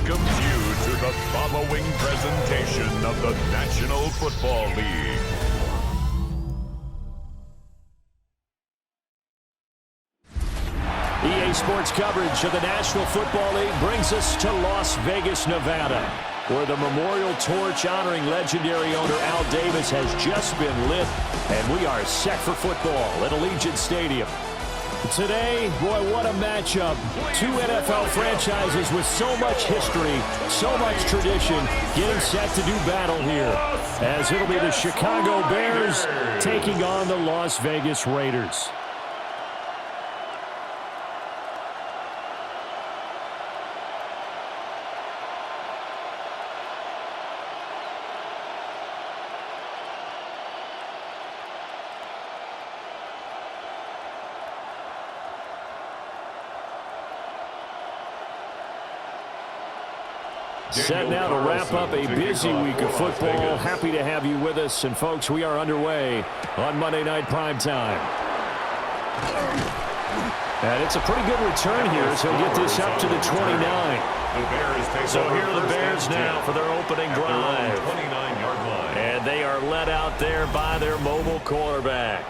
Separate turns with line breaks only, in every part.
welcomes you to the following presentation of the National Football League.
EA Sports coverage of the National Football League brings us to Las Vegas, Nevada, where the memorial torch honoring legendary owner Al Davis has just been lit, and we are set for football at Allegiant Stadium. Today, boy, what a matchup. Two NFL franchises with so much history, so much tradition, getting set to do battle here, as it'll be the Chicago Bears taking on the Las Vegas Raiders. Set now to wrap up a busy week of football. Happy to have you with us. And, folks, we are underway on Monday Night Primetime. And it's a pretty good return here as he'll get this up to the 29. So here are the Bears now for their opening drive. And they are led out there by their mobile quarterback.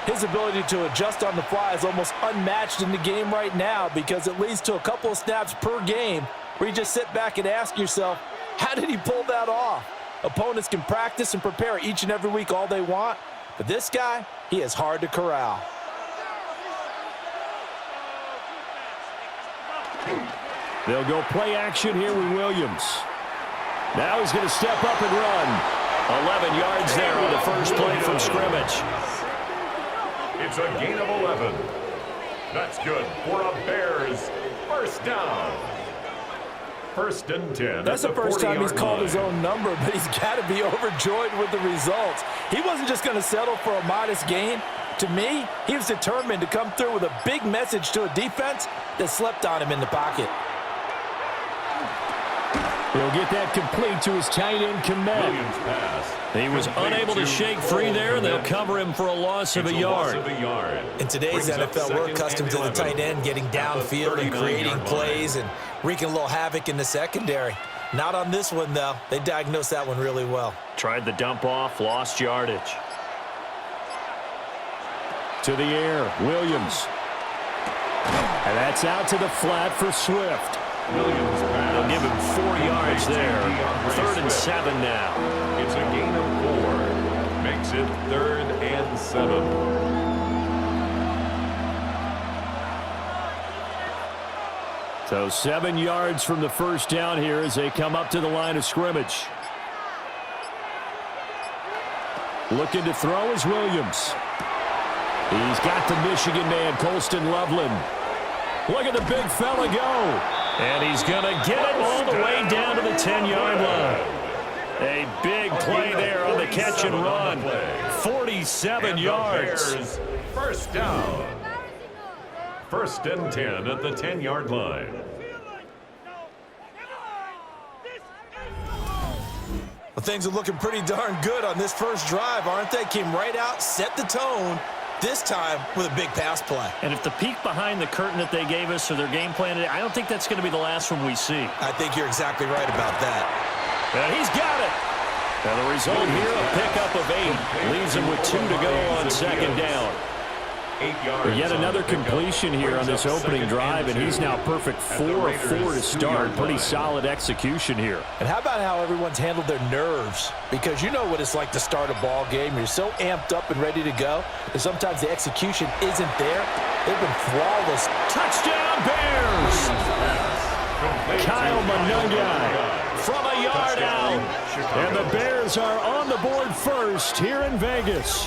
His ability to adjust on the fly is almost unmatched in the game right now, because it leads to a couple of snaps per game where you just sit back and ask yourself, how did he pull that off? Opponents can practice and prepare each and every week all they want, but this guy, he is hard to corral.
They'll go play action here with Williams. Now he's going to step up and run. 11 yards there on the first play from scrimmage.
It's a gain of 11. That's good for a Bears first down. First and 10.
That's the first time he's called his own number, but he's got to be overjoyed with the results. He wasn't just going to settle for a modest gain. To me, he was determined to come through with a big message to a defense that slept on him in the pocket.
He'll get that complete to his tight end, Komet. He was unable to shake free there, and they'll cover him for a loss of a yard.
In today's NFL, we're accustomed to the tight end getting downfield and creating plays and wreaking a little havoc in the secondary. Not on this one, though. They diagnosed that one really well.
Tried the dump off, lost yardage. To the air, Williams. And that's out to the flat for Swift. They'll give him 4 yards there. 3rd and 7 now.
It's a gain of 4. Makes it 3rd and 7.
So 7 yards from the first down here as they come up to the line of scrimmage. Looking to throw is Williams. He's got the Michigan man, Colston Loveland. Look at the big fella go. And he's going to get it all the way down to the 10-yard line. A big play there on the catch and run. 47 yards.
First down. 1st and 10 at the 10-yard line.
Well, things are looking pretty darn good on this first drive, aren't they? Came right out, set the tone, this time with a big pass play.
And if the peek behind the curtain that they gave us or their game plan today, I don't think that's going to be the last one we see.
I think you're exactly right about that.
And he's got it. And the result here, a pickup of 8. Leaves him with 2 to go on 2nd down.
8 yards.
Yet another completion here on this opening drive, and he's now perfect 4 of 4 to start. Pretty solid execution here.
And how about how everyone's handled their nerves? Because you know what it's like to start a ball game. You're so amped up and ready to go, and sometimes the execution isn't there. They've been flawless.
Touchdown, Bears! Kyle Monungai from a yard out. And the Bears are on the board first here in Vegas.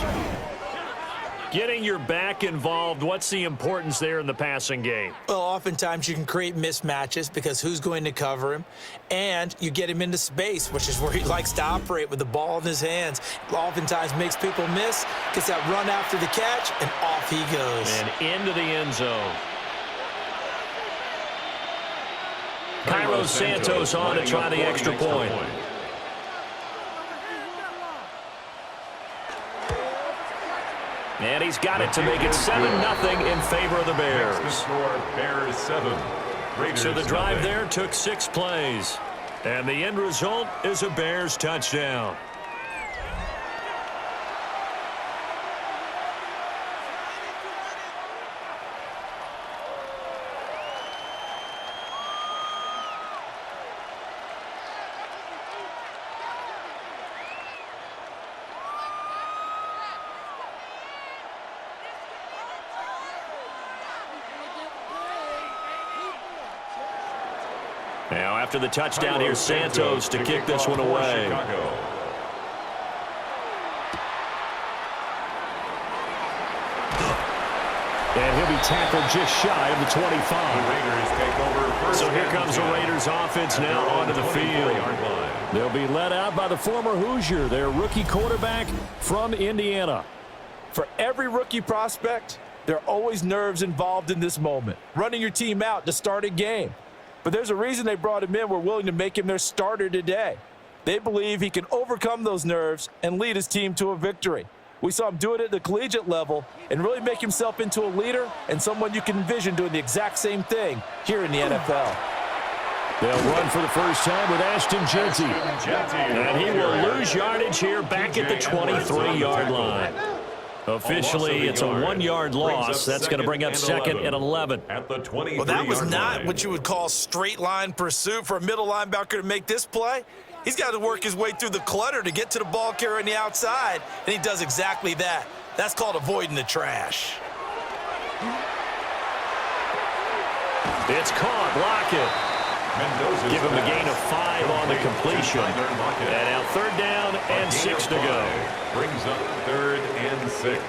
Getting your back involved, what's the importance there in the passing game?
Well, oftentimes you can create mismatches because who's going to cover him? And you get him into space, which is where he likes to operate with the ball in his hands. Oftentimes makes people miss, gets that run after the catch, and off he goes.
And into the end zone. Cairo Santos on to try the extra point.
And he's got it to make it 7-0 in favor of the Bears. Bears 7.
So the drive there took 6 plays. And the end result is a Bears touchdown. Now, after the touchdown, here's Santos to kick this one away. And he'll be tackled just shy of the 25. So here comes the Raiders offense now onto the field. They'll be led out by the former Hoosier, their rookie quarterback from Indiana.
For every rookie prospect, there are always nerves involved in this moment. Running your team out to start a game. But there's a reason they brought him in. We're willing to make him their starter today. They believe he can overcome those nerves and lead his team to a victory. We saw him do it at the collegiate level and really make himself into a leader and someone you can envision doing the exact same thing here in the NFL.
They'll run for the first time with Ashton Jeanty. And he will lose yardage here back at the 23-yard line. Officially, it's a 1-yard loss. That's going to bring up second and 11.
Well, that was not what you would call straight line pursuit for a middle linebacker to make this play. He's got to work his way through the clutter to get to the ball carrier on the outside, and he does exactly that. That's called avoiding the trash.
It's caught. Block it. Give him a gain of 5 on the completion. And now 3rd down and 6 to go.
Brings up 3rd and 6.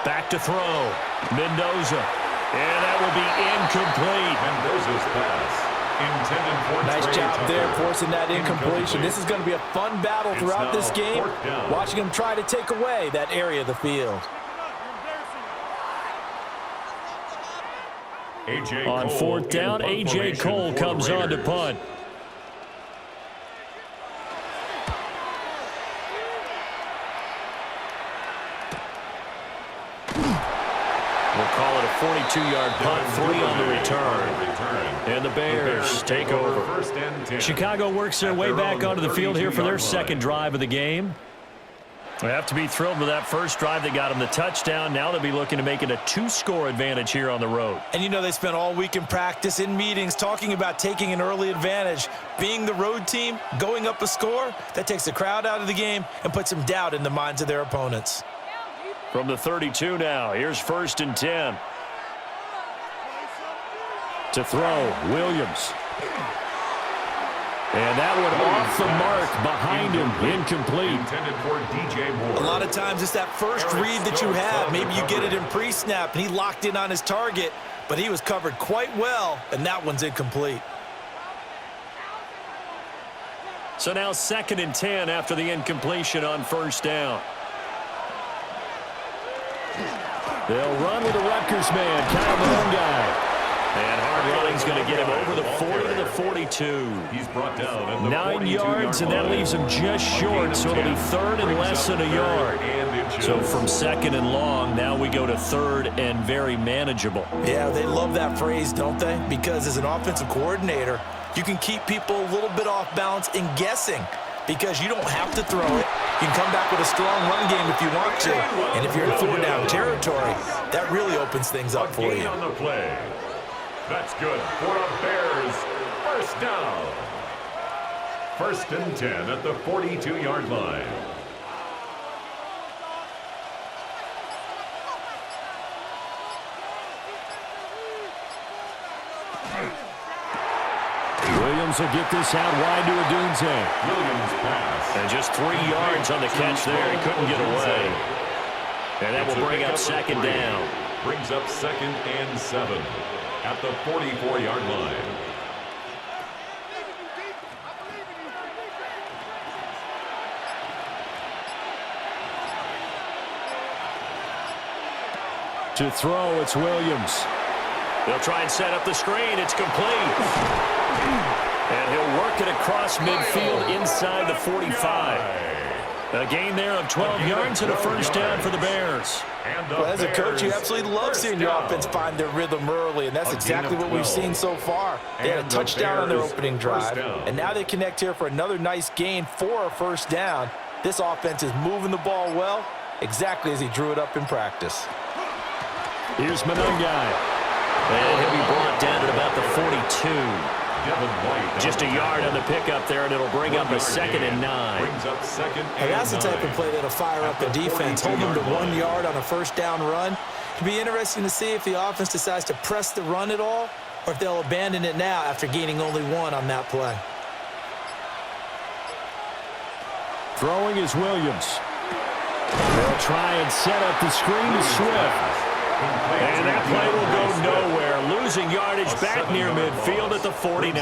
Back to throw. Mendoza. And that will be incomplete.
Mendoza's pass.
Nice job there forcing that incompletion. This is going to be a fun battle throughout this game, watching him try to take away that area of the field.
On 4th down, A.J. Cole comes on to punt. We'll call it a 42-yard punt, 3 on the return. And the Bears take over. Chicago works their way back onto the field here for their second drive of the game. They have to be thrilled with that first drive. They got them the touchdown. Now they'll be looking to make it a 2-score advantage here on the road.
And you know they spent all week in practice, in meetings, talking about taking an early advantage. Being the road team, going up a score, that takes the crowd out of the game and puts some doubt in the minds of their opponents.
From the 32 now, here's 1st and 10. To throw, Williams. And that one off the mark behind him, incomplete.
A lot of times it's that first read that you have. Maybe you get it in pre-snap, and he locked in on his target, but he was covered quite well, and that one's incomplete.
So now 2nd and 10 after the incompletion on 1st down. They'll run with the Rutgers man, Kyle Malone. And hard running's going to get him over the 40 to the 42.
He's brought down at the
9 yards, and that leaves him just short, so it'll be 3rd and less than a yard. So from 2nd and long, now we go to 3rd and very manageable.
Yeah, they love that phrase, don't they? Because as an offensive coordinator, you can keep people a little bit off balance and guessing because you don't have to throw it. You can come back with a strong run game if you want to. And if you're in 4-down territory, that really opens things up for you.
On the play. That's good for the Bears. 1st down. 1st and 10 at the 42-yard line.
Williams will get this out wide to Odunze.
Williams pass.
And just 3 yards on the catch there. He couldn't get away. And that will bring up 2nd down.
Brings up 2nd and 7 at the 44-yard line.
To throw, it's Williams. They'll try and set up the screen. It's complete. it across midfield inside the 45. A gain there of 12 yards and a first down for the Bears.
Well, as a coach, you absolutely love seeing your offense find their rhythm early, and that's exactly what we've seen so far. They had a touchdown on their opening drive, and now they connect here for another nice gain for a first down. This offense is moving the ball well, exactly as he drew it up in practice.
Here's Mendoza. And he'll be brought down at about the 42. Just a yard on the pickup there, and it'll bring up a 2nd and 9.
Hey, that's the type of play that'll fire up the defense, hold them to 1 yard on a first down run. It'll be interesting to see if the offense decides to press the run at all, or if they'll abandon it now after gaining only 1 on that play.
Throwing is Williams. They'll try and set up the screen to Swift. And that play will go nowhere. Losing yardage back near midfield at the 49.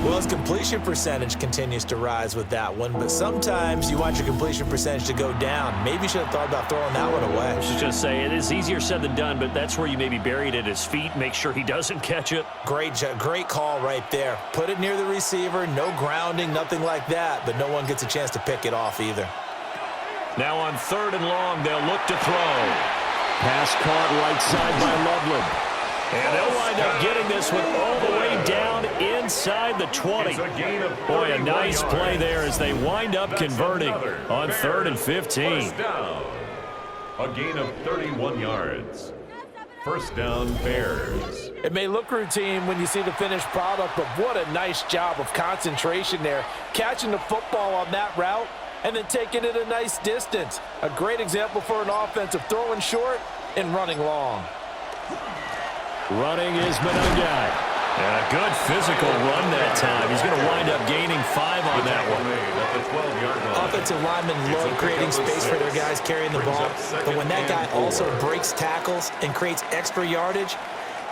Well, his completion percentage continues to rise with that one, but sometimes you want your completion percentage to go down. Maybe you should have thought about throwing that one away.
I was just going to say, it is easier said than done, but that's where you maybe bury it at his feet, make sure he doesn't catch it.
Great call right there. Put it near the receiver, no grounding, nothing like that, but no one gets a chance to pick it off either.
Now on 3rd and long, they'll look to throw. Pass caught right side by Loveland. And they'll wind up getting this one all the way down inside the 20. Boy, a nice play there as they wind up converting on 3rd and 15.
A gain of 31 yards. First down, Bears.
It may look routine when you see the finished product, but what a nice job of concentration there. Catching the football on that route and then taking it a nice distance. A great example for an offense of throwing short and running long.
Running is Mendoza. And a good physical run that time. He's going to wind up gaining 5 on that one.
Offensive linemen love creating space for their guys carrying the ball, but when that guy also breaks tackles and creates extra yardage,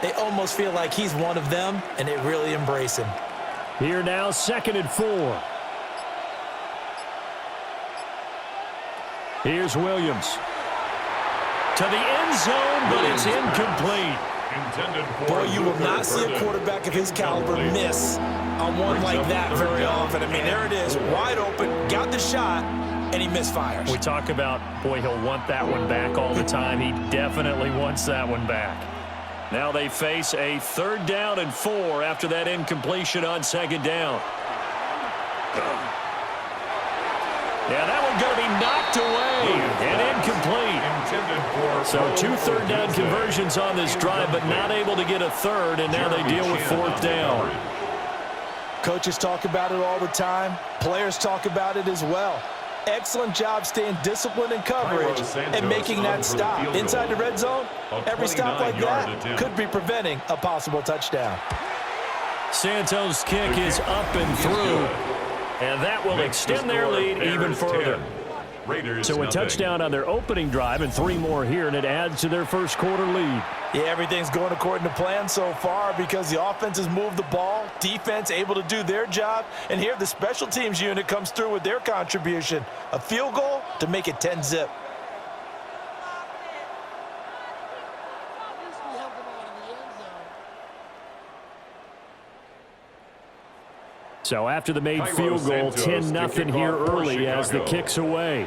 they almost feel like he's one of them, and they really embrace him.
Here now, 2nd and 4. Here's Williams. To the end zone, but it's incomplete.
Boy, you will not see a quarterback of his caliber miss on one like that very often. I mean, there it is, wide open, got the shot, and he misfires.
We talk about, boy, he'll want that one back all the time. He definitely wants that one back. Now they face a 3rd down and 4 after that incompletion on 2nd down. Yeah, that one's going to be knocked away and incomplete. So 2 third-down conversions on this drive, but not able to get a 3rd, and now they deal with 4th down.
Coaches talk about it all the time. Players talk about it as well. Excellent job staying disciplined in coverage and making that stop. Inside the red zone, every stop like that could be preventing a possible touchdown.
Santos' kick is up and through. And that will extend their lead even further. So a touchdown on their opening drive and 3 more here, and it adds to their first quarter lead.
Yeah, everything's going according to plan so far because the offense has moved the ball, defense able to do their job, and here the special teams unit comes through with their contribution. A field goal to make it 10-zip.
So after the made field goal, 10-0 here early as the kick's away.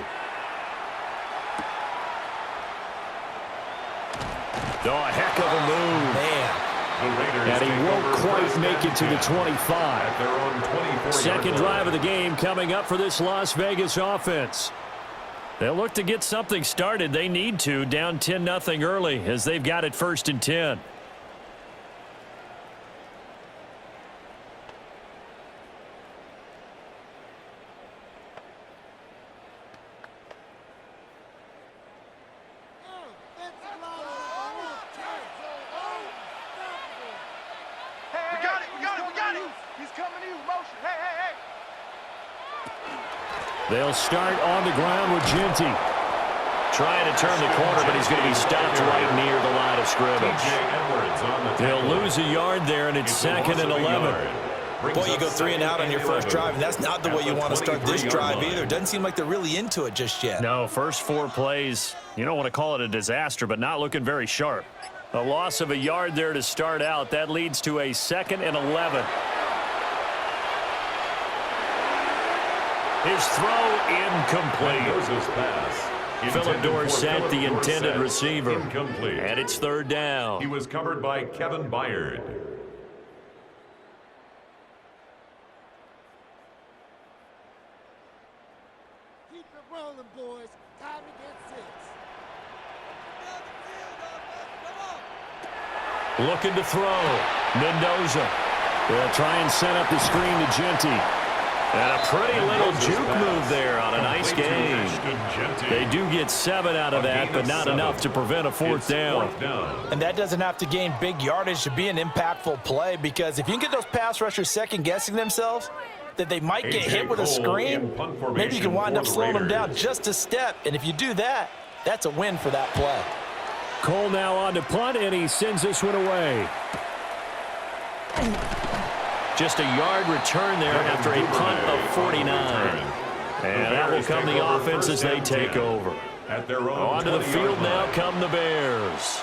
Oh, a heck of a move.
Man.
And he won't quite make it to the 25. Second drive of the game coming up for this Las Vegas offense. They'll look to get something started. They need to, down 10-0 early as they've got it 1st and 10. They'll start on the ground with Ginty. Trying to turn the corner, but he's going to be stopped right near the line of scrimmage. They'll lose a yard there, and it's 2nd and 11.
Boy, you go 3 and out on your first drive, and that's not the way you want to start this drive either. Doesn't seem like they're really into it just yet.
No, first 4 plays, you don't want to call it a disaster, but not looking very sharp. A loss of a yard there to start out. That leads to a 2nd and 11. His throw incomplete.
Mendoza's pass.
Philip Dorsett, the intended receiver.
Incomplete.
And it's third down.
He was covered by Kevin Byard.
Keep it rolling, boys. Time to get six.
Looking to throw. Mendoza. They'll try and set up the screen to Genty. And a pretty little juke move there on a nice game. They do get 7 out of that, but not enough to prevent a fourth down.
And that doesn't have to gain big yardage to be an impactful play, because if you can get those pass rushers second-guessing themselves, that they might get hit with a screen, maybe you can wind up slowing them down just a step. And if you do that, that's a win for that play.
Cole now on to punt, and he sends this one away. Just a yard return there after a punt of 49. And that will come the offense as they take over. Onto the field now come the Bears.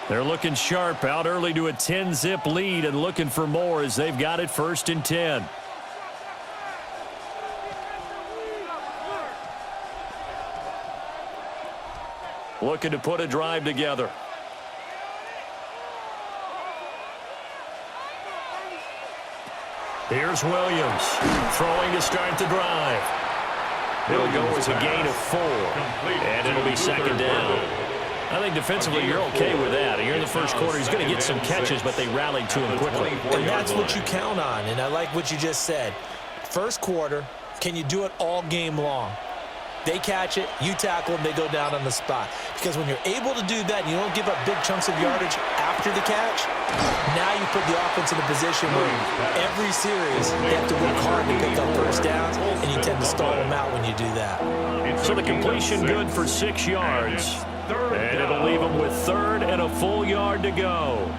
They're looking sharp, out early to a 10-zip lead and looking for more as they've got it 1st and 10. Looking to put a drive together. Here's Williams, throwing to start the drive. He'll go as a gain of 4, and it'll be 2nd down. I think defensively you're okay with that. Here in the first quarter, he's going to get some catches, but they rallied to him quickly.
And that's what you count on, and I like what you just said. First quarter, can you do it all game long? They catch it, you tackle them, they go down on the spot. Because when you're able to do that and you don't give up big chunks of yardage after the catch, now you put the offense in a position where every series they have to work hard to pick up first downs, and you tend to stall them out when you do that.
So the completion good for 6 yards. And it'll leave them with 3rd and a full yard to go.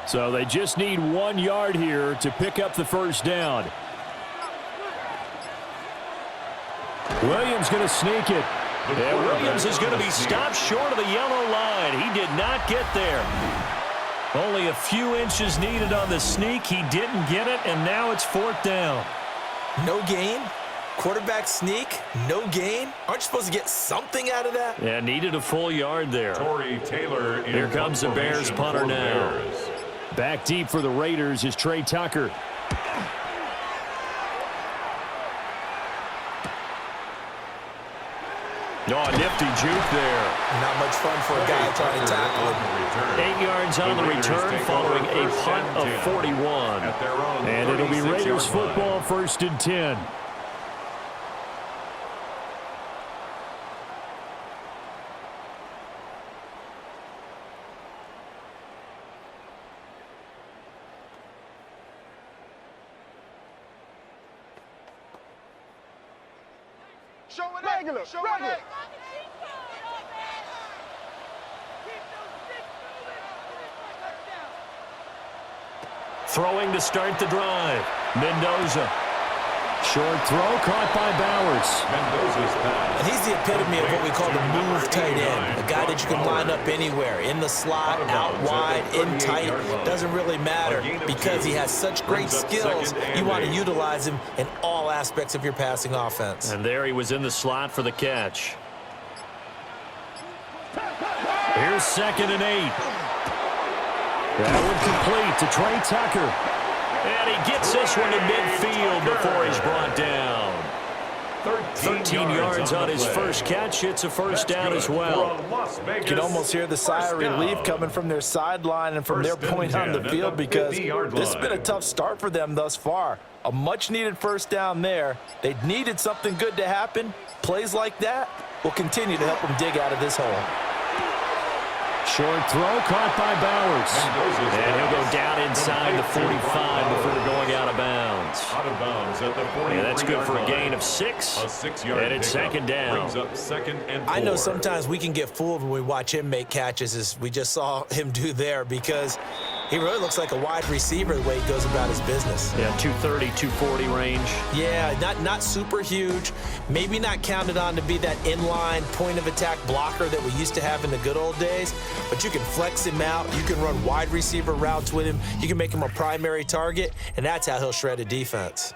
So they just need 1 yard here to pick up the first down. Williams going to sneak it. And Williams is going to be stopped short of the yellow line. He did not get there. Only a few inches needed on the sneak. He didn't get it, and now it's 4th down.
No gain? Quarterback sneak? No gain? Aren't you supposed to get something out of that?
Yeah, needed a full yard there.
Torrey Taylor.
Here comes the Bears punter now. Back deep for the Raiders is Trey Tucker. Oh, a nifty juke there.
Not much fun for a guy trying to tackle him.
8 yards on the return following a punt of 41. And it'll be Raiders football 1st and 10.
Show it regular. Show it.
Throwing to start the drive. Mendoza. Short throw caught by Bowers.
Mendoza's pass.
And he's the epitome of what we call the move tight end. A guy that you can line up anywhere. In the slot, out wide, in tight. Doesn't really matter because he has such great skills. You want to utilize him in all aspects of your passing offense.
And there he was in the slot for the catch. Here's 2nd and 8. That one complete to Trey Tucker. And he gets this one to midfield before he's brought down. 13 yards on his first catch. It's a 1st down as well.
You can almost hear the sigh of relief coming from their sideline and from their point on the field, because this has been a tough start for them thus far. A much-needed 1st down there. They needed something good to happen. Plays like that will continue to help them dig out of this hole.
Short throw caught by Bowers. And he'll go down inside the 45 before going out of bounds.
Out of bounds at the 40.
Yeah, that's good for a gain of 6.
A 6-yard
and it's 2nd down.
Brings up 2nd and 4.
I know sometimes we can get fooled when we watch him make catches, as we just saw him do there, because he really looks like a wide receiver the way he goes about his business.
Yeah, 230, 240 range.
Yeah, not super huge. Maybe not counted on to be that inline point-of-attack blocker that we used to have in the good old days, but you can flex him out. You can run wide receiver routes with him. You can make him a primary target, and that's how he'll shred a defense.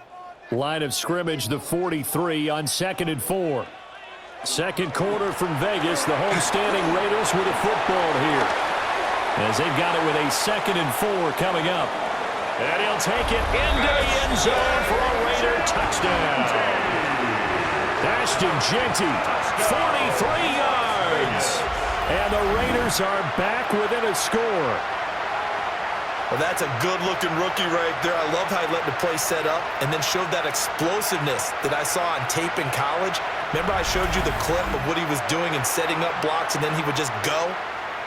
Line of scrimmage, the 43 on 2nd and 4. Second quarter from Vegas. The homestanding Raiders with a football here, as they've got it with a 2nd and 4 coming up. And he'll take it into the end zone for a Raider touchdown. Ashton Jeanty, 43 yards. And the Raiders are back within a score.
Well, that's a good-looking rookie right there. I love how he let the play set up and then showed that explosiveness that I saw on tape in college. Remember I showed you the clip of what he was doing and setting up blocks, and then he would just go?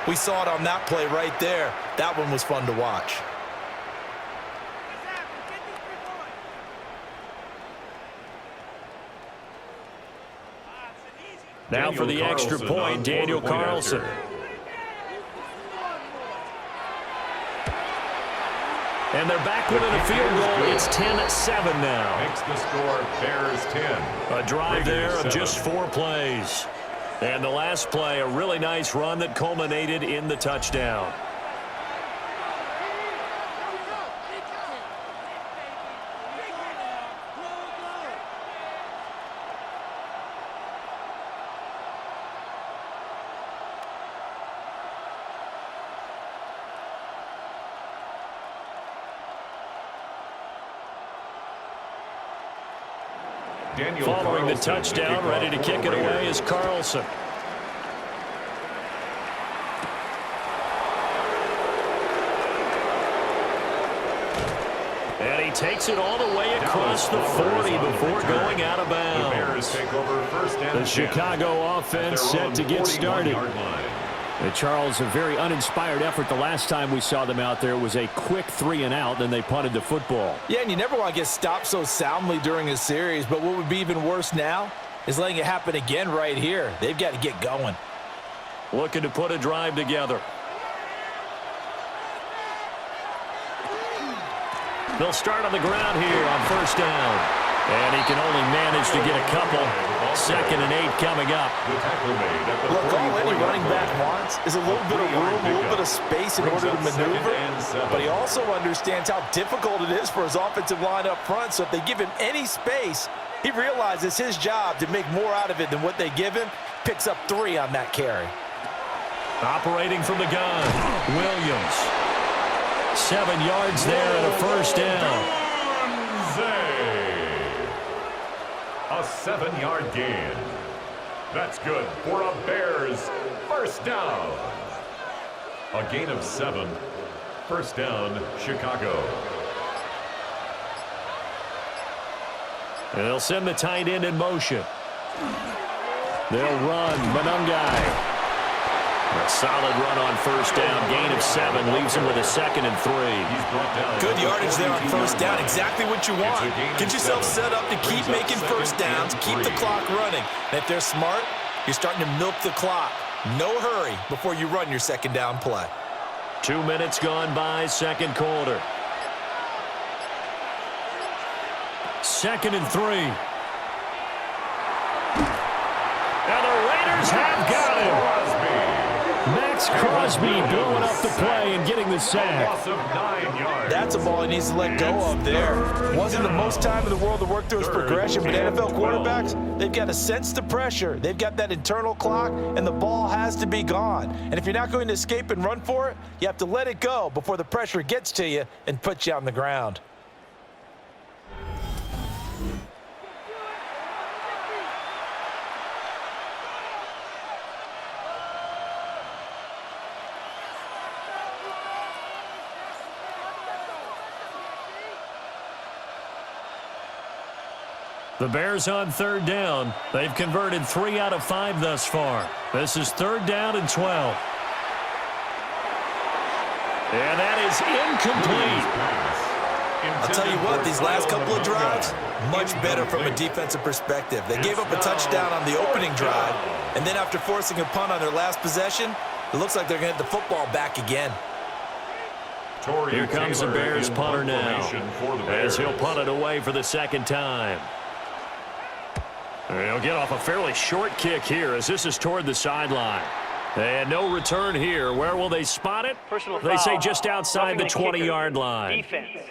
We saw it on that play right there. That one was fun to watch.
Now for the extra point, Daniel Carlson. And they're back within a field goal. It's 10-7 now.
Makes the score Bears 10.
A drive there of just 4 plays. And the last play, a really nice run that culminated in the touchdown. Following the touchdown, ready to kick it away is Carlson. And he takes it all the way across the 40 before going out of bounds. The Chicago offense set to get started. Charles, a very uninspired effort the last time we saw them out there. It was a quick 3-and-out, then they punted the football.
Yeah, and you never want to get stopped so soundly during a series, but what would be even worse now is letting it happen again right here. They've got to get going.
Looking to put a drive together. They'll start on the ground here on first down. And he can only manage to get a couple. 2nd and 8 coming up.
Look, all any running back wants is a little bit of room, a little bit of space in order to maneuver. But he also understands how difficult it is for his offensive line up front. So if they give him any space, he realizes his job to make more out of it than what they give him. Picks up 3 on that carry.
Operating from the gun, Williams. 7 yards there and a first down.
A 7-yard gain. That's good for a Bears first down. A gain of 7. First down, Chicago.
And they'll send the tight end in motion. They'll run. Manungai. A solid run on first down. Gain of 7 leaves him with a 2nd and 3.
Good yardage there on first down. Exactly what you want. Get yourself set up to keep making first downs, keep the clock running. And if they're smart, you're starting to milk the clock. No hurry before you run your second down play.
2 minutes gone by, second quarter. 2nd and 3. And the Raiders have got him. Max Crosby blowing up the play and getting the sack.
That's a ball he needs to let go of there. Wasn't the most time in the world to work through his progression, but NFL quarterbacks, they've got to sense the pressure. They've got that internal clock, and the ball has to be gone. And if you're not going to escape and run for it, you have to let it go before the pressure gets to you and puts you on the ground.
The Bears on 3rd down. They've converted 3 out of 5 thus far. This is 3rd down and 12. And that is incomplete.
I'll tell you what, these last couple of drives, much better from a defensive perspective. They gave up a touchdown on the opening drive, and then after forcing a punt on their last possession, it looks like they're going to get the football back again.
Here comes the Bears punter now, as he'll punt it away for the 2nd time. He'll get off a fairly short kick here as this is toward the sideline. And no return here. Where will they spot it? They say just outside the 20-yard line.
Defense.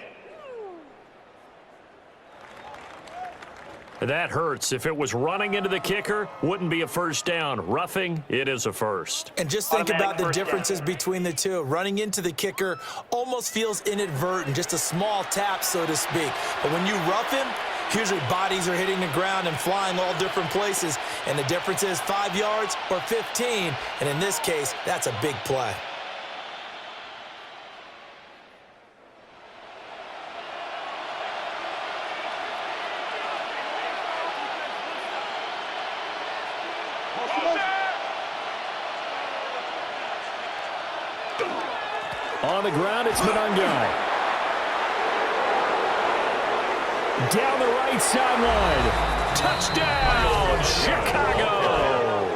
That hurts. If it was running into the kicker, wouldn't be a first down. Roughing, it is a first.
And just think about the differences between the two. Running into the kicker almost feels inadvertent, just a small tap, so to speak. But when you rough him, usually bodies are hitting the ground and flying all different places. And the difference is 5 yards or 15. And in this case, that's a big play.
On the ground, it's Mendoza. Down the right sideline. Touchdown, Chicago.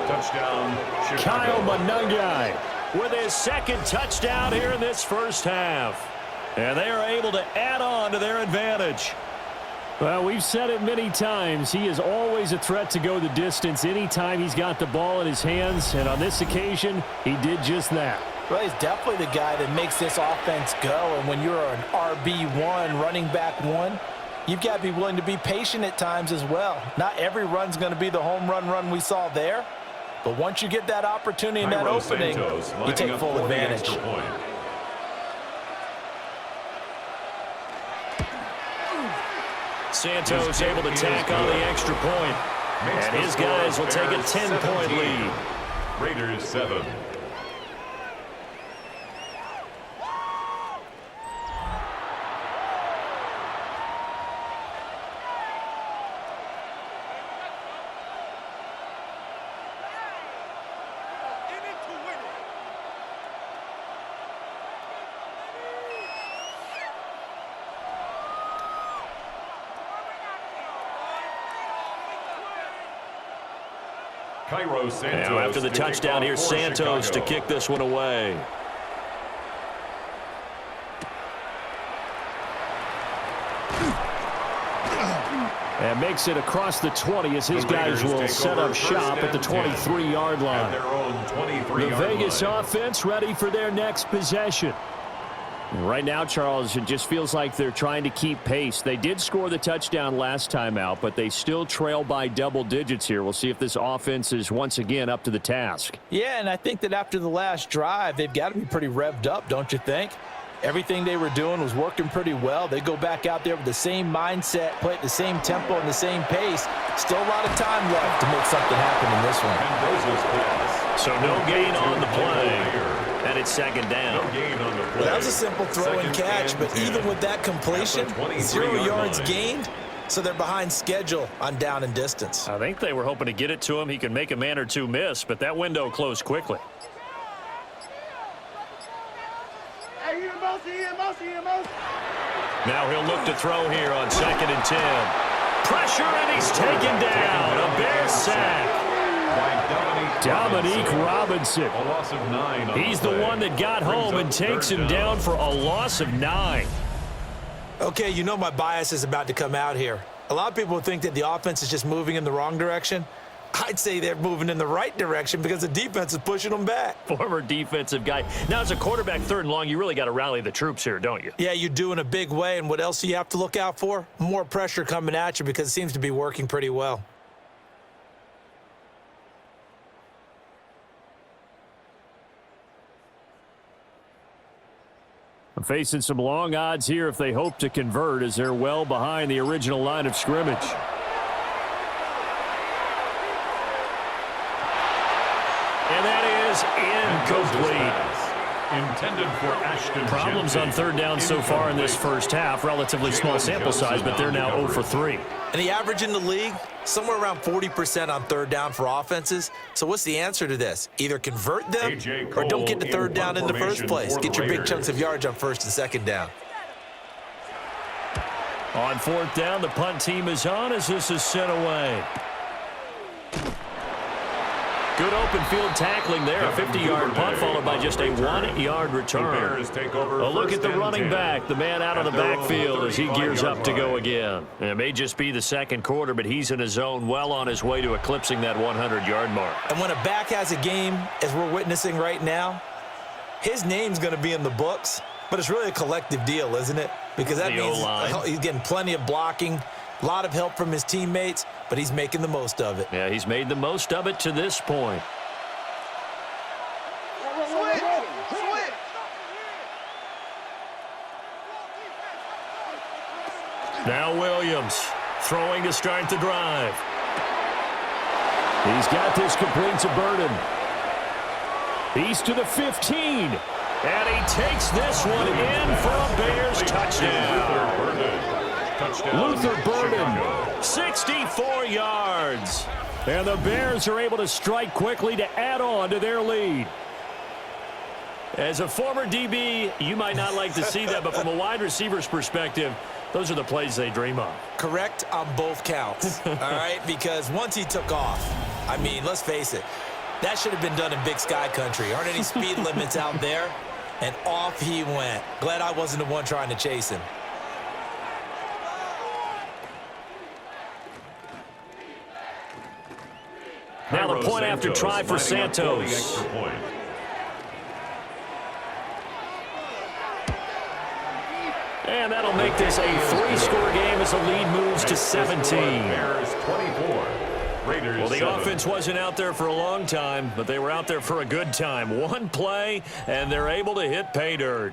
Touchdown, Chicago.
Kyle Mendoza with his second touchdown here in this first half. And they are able to add on to their advantage. Well, we've said it many times. He is always a threat to go the distance anytime he's got the ball in his hands. And on this occasion, he did just that.
Well, he's definitely the guy that makes this offense go. And when you're an RB1, running back one, you've got to be willing to be patient at times as well. Not every run's going to be the home run we saw there. But once you get that opportunity and that opening, you take full advantage.
Santos able to tack on the extra point. And his guys will take a 10-point lead.
Raiders 7.
Now after the touchdown, here's Santos to kick this one away. And makes it across the 20 as his guys will set up shop at the 23-yard line. The Vegas offense ready for their next possession. Right now, Charles, it just feels like they're trying to keep pace. They did score the touchdown last time out, but they still trail by double digits here. We'll see if this offense is once again up to the task.
Yeah, and I think that after the last drive, they've got to be pretty revved up, don't you think? Everything they were doing was working pretty well. They go back out there with the same mindset, play at the same tempo and the same pace. Still a lot of time left to make something happen in this one.
So no gain on the play. And it's second down.
Well, that was a simple throw and catch, but even with that completion, 0 yards gained, so they're behind schedule on down and distance.
I think they were hoping to get it to him. He could make a man or two miss, but that window closed quickly. Now he'll look to throw here on 2nd and 10. Pressure, and he's taken down. A Bear sack. Dominique Robinson.
A loss of 9.
He's the one that got home and takes him down for a loss of 9.
Okay, you know my bias is about to come out here. A lot of people think that the offense is just moving in the wrong direction. I'd say they're moving in the right direction because the defense is pushing them back.
Former defensive guy. Now, as a quarterback 3rd and long, you really got to rally the troops here, don't you?
Yeah, you do in a big way. And what else do you have to look out for? More pressure coming at you because it seems to be working pretty well.
Facing some long odds here if they hope to convert as they're well behind the original line of scrimmage. And that is incomplete.
Intended for Ashton.
Problems on 3rd down so far in this first half. Relatively small sample size, but they're now 0 for 3.
And the average in the league, somewhere around 40% on 3rd down for offenses. So what's the answer to this? Either convert them or don't get the 3rd down in the first place. Get your big chunks of yards on 1st and 2nd down.
On 4th down, the punt team is on as this is sent away. Good open field tackling there. A 50-yard punt followed by just a 1-yard return. A look at the running back, the man out of the backfield as he gears up to go again. And it may just be the 2nd quarter, but he's in his zone, well on his way to eclipsing that 100-yard mark.
And when a back has a game, as we're witnessing right now, his name's going to be in the books, but it's really a collective deal, isn't it? Because that means he's getting plenty of blocking, A lot of help from his teammates, but he's making the most of it.
Yeah, he's made the most of it to this point. Now Williams throwing to start the drive. He's got this complete to Burden. He's to the 15. And he takes this one in for a Bears touchdown. Luther Burden, 64 yards. And the Bears are able to strike quickly to add on to their lead. As a former DB, you might not like to see that, but from a wide receiver's perspective, those are the plays they dream of.
Correct on both counts, all right? Because once he took off, I mean, let's face it, that should have been done in Big Sky country. Aren't any speed limits out there? And off he went. Glad I wasn't the one trying to chase him.
Now the point after try for Santos. And that'll make this a 3-score game as the lead moves to 17.
Bears 24. Raiders
Well, the
7.
offense wasn't out there for a long time, but they were out there for a good time. One play, and they're able to hit pay dirt.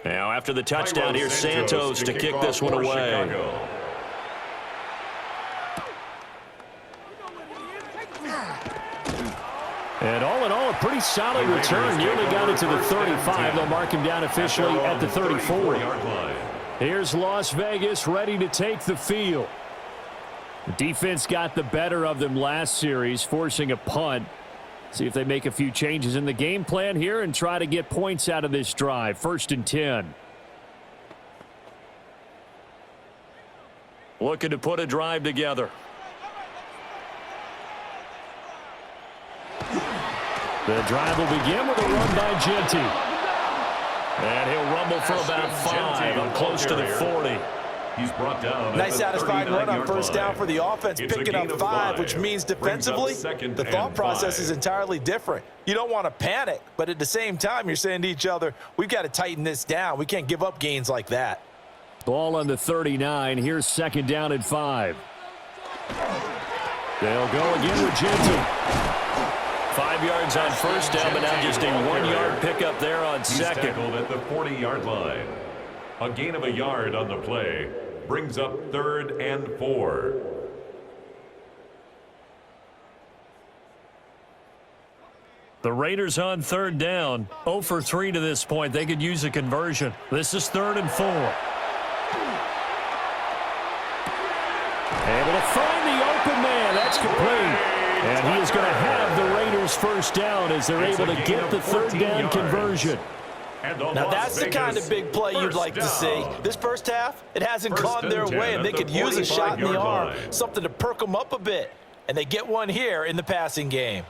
Now, after the touchdown, here's Santos to kick this one away. And all in all, a pretty solid return. Nearly got it to the 35. They'll mark him down officially at the 34. Here's Las Vegas ready to take the field. The defense got the better of them last series, forcing a punt. See if they make a few changes in the game plan here and try to get points out of this drive. 1st and 10. Looking to put a drive together. The drive will begin with a run by Genty. And he'll rumble for about 5. I'm close to the 40.
He's brought down.
Nice satisfying run on first down for the offense, picking up 5, which means defensively, the thought process is entirely different. You don't want to panic, but at the same time, you're saying to each other, we've got to tighten this down. We can't give up gains like that.
Ball on the 39. Here's 2nd down and 5. They'll go again with Genty. 5 yards on first down, but now just a 1-yard pickup there on second.
He's tackled at the 40-yard line. A gain of a yard on the play brings up 3rd and 4.
The Raiders on 3rd down. 0 for 3 to this point. They could use a conversion. This is 3rd and 4. Able to find the open man. That's complete. And he is going to have the Raiders first down as they're able to get the 3rd down conversion.
Now that's the kind of big play you'd like to see. This first half, it hasn't gone their way, and they could use a shot in the arm, something to perk them up a bit. And they get one here in the passing game.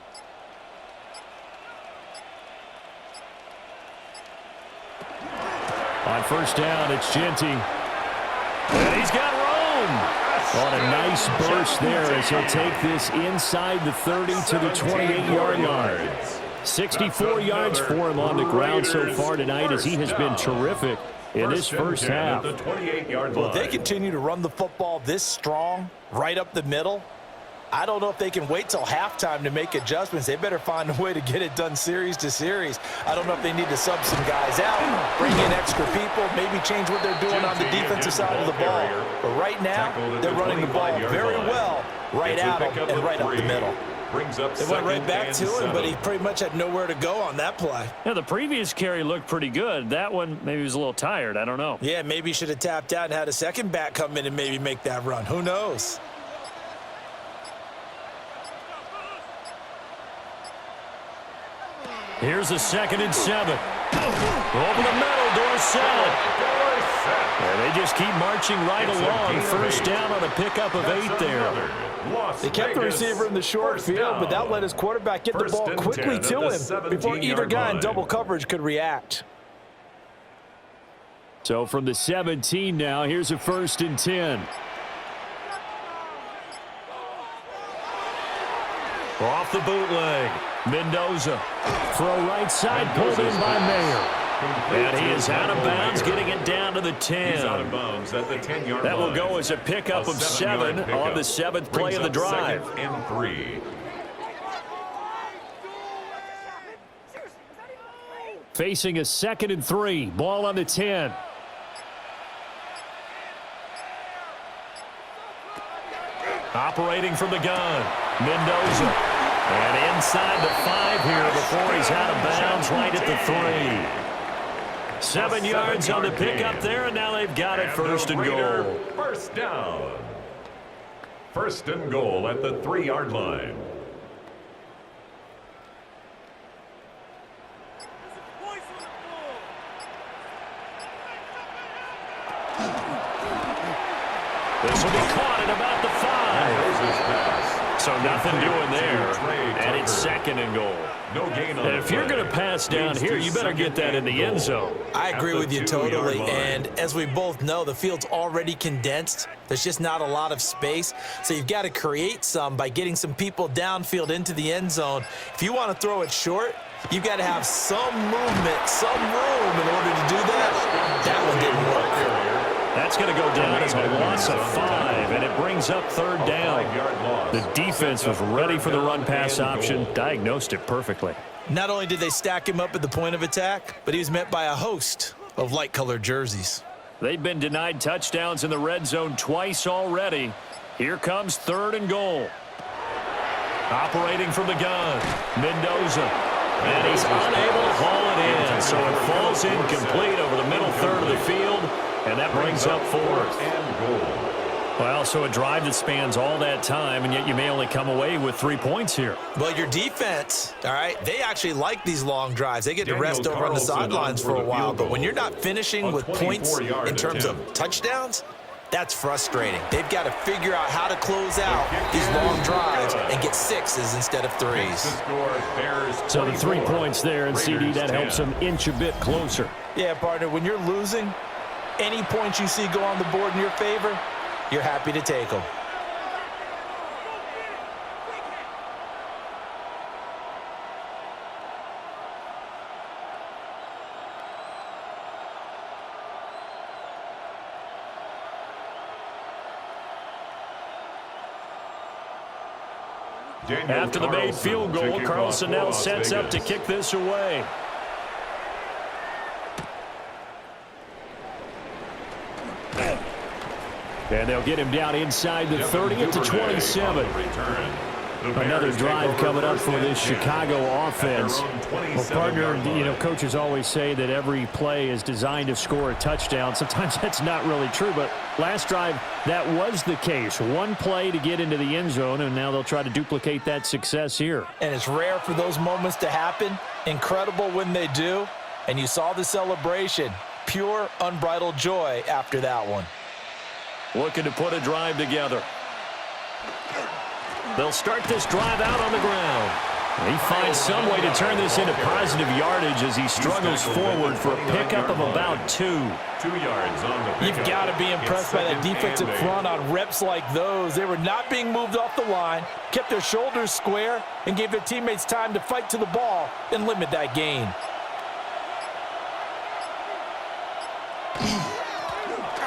On first down, it's Genty. And he's got room. On a nice burst there as he'll take this inside the 30 to the 28-yard line. 64 yards for him on the ground so far tonight as he has been terrific in this first half.
Well, if they continue to run the football this strong, right up the middle, I don't know if they can wait till halftime to make adjustments. They better find a way to get it done series to series. I don't know if they need to sub some guys out, bring in extra people, maybe change what they're doing on the defensive side of the ball. But right now, they're running the ball very well right at him and right up the middle. It went right back to him, but he pretty much had nowhere to go on that play.
Yeah, the previous carry looked pretty good. That one, maybe he was a little tired. I don't know.
Yeah, maybe he should have tapped out and had a second back come in and maybe make that run. Who knows?
Here's a 2nd and 7. Over the middle, Dorsett. And they just keep marching right along. First down on a pickup of 8 there.
They kept the receiver in the short field, but that let his quarterback get the ball quickly to him before either guy in double coverage could react.
So from the 17 now, here's a 1st and 10. Off the bootleg, Mendoza. Throw right side, pulled in by Mayer. And he is out of bounds, getting it down to the 10.
He's out of bounds at the 10-yard line.
That will go as a pickup of 7 on the 7th play of the drive.
2nd and 3.
Facing a 2nd and 3. Ball on the 10. Operating from the gun, Mendoza. And inside the 5 here before he's out of bounds right at the 3. 7 yards on the pickup there, and now they've got it 1st and goal.
First down. 1st and goal at the 3-yard line.
This will be caught at about the 5. So nothing doing there, and it's 2nd and goal.
No gain on
And if you're going to pass down here, you better get that in the end zone.
I agree with you totally, and as we both know, the field's already condensed. There's just not a lot of space, so you've got to create some by getting some people downfield into the end zone. If you want to throw it short, you've got to have some movement, some room in order to do that. That one didn't work.
That's going to go down as a loss of 5, and it brings up 3rd down. The defense was ready for the run-pass option, diagnosed it perfectly.
Not only did they stack him up at the point of attack, but he was met by a host of light-colored jerseys.
They've been denied touchdowns in the red zone twice already. Here comes 3rd and goal. Operating from the gun, Mendoza. And he's unable to haul it in, so it falls incomplete over the middle third of the field. And that brings up 4th
and goal.
Well, so a drive that spans all that time, and yet you may only come away with 3 points here.
Well, your defense, all right, they actually like these long drives. They get to rest over on the sidelines for a while. But when you're not finishing with points in terms of touchdowns, that's frustrating. They've got to figure out how to close out these long drives and get 6s instead of 3s.
So the 3 points there, and CD, that helps them inch a bit closer.
Yeah, partner, when you're losing, any points you see go on the board in your favor, you're happy to take them.
After the made field goal, Carlson now sets up to kick this away. And they'll get him down inside the 30 at the 27. Another drive coming up for this Chicago offense. Well, partner, you know, coaches always say that every play is designed to score a touchdown. Sometimes that's not really true, but last drive, that was the case. One play to get into the end zone, and now they'll try to duplicate that success here.
And it's rare for those moments to happen. Incredible when they do. And you saw the celebration. Pure, unbridled joy after that one.
Looking to put a drive together. They'll start this drive out on the ground. He finds some way to turn this into positive yardage as he struggles forward for a pickup of about 2.
2 yards on the pickup.
You've got to be impressed by that defensive front on reps like those. They were not being moved off the line, kept their shoulders square, and gave their teammates time to fight to the ball and limit that gain.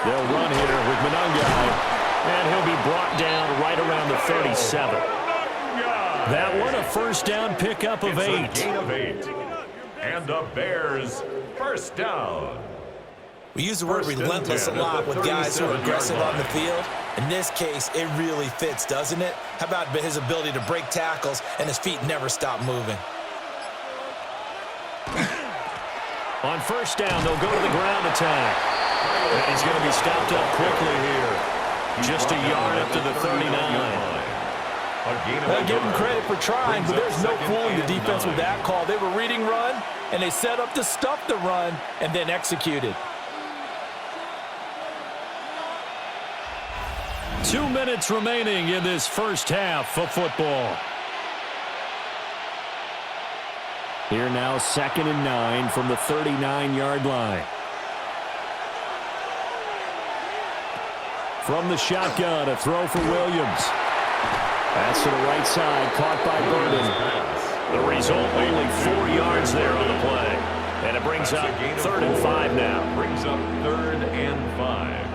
They'll run here with Monangai, and he'll be brought down right around the 37. That one a first down pickup of 8.
It's a gain of 8. And the Bears first down.
We use the word relentless a lot with guys who are aggressive on the field. In this case, it really fits, doesn't it? How about his ability to break tackles and his feet never stop moving?
On first down, they'll go to the ground attack. And he's going to be stopped up quickly here. Just a yard up to the 39.
Well, give him credit for trying, but there's no fooling the defense with that call. They were reading run, and they set up to stuff the run and then execute it.
2 minutes remaining in this first half of football. Here now, 2nd and 9 from the 39-yard line. From the shotgun, a throw for Williams. That's to the right side, caught by Burden. The result, only 4 yards there on the play. And it brings up 3rd and 5 now.
Brings up 3rd and 5.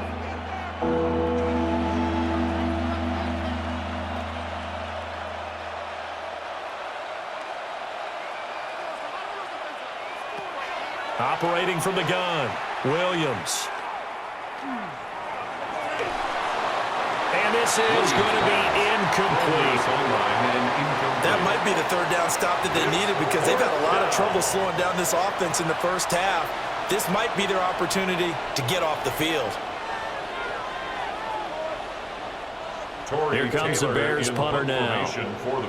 Operating from the gun, Williams. And this is going to be incomplete.
That might be the 3rd down stop that they needed because they've had a lot of trouble slowing down this offense in the first half. This might be their opportunity to get off the field.
Here comes the Bears punter now,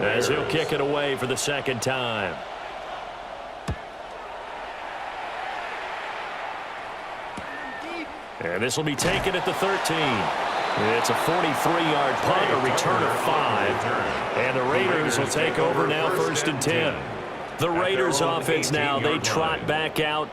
as he'll kick it away for the 2nd time. And this will be taken at the 13. It's a 43-yard punt, a return of 5. And the Raiders will take over now, 1st and 10. The Raiders offense now, they trot back out.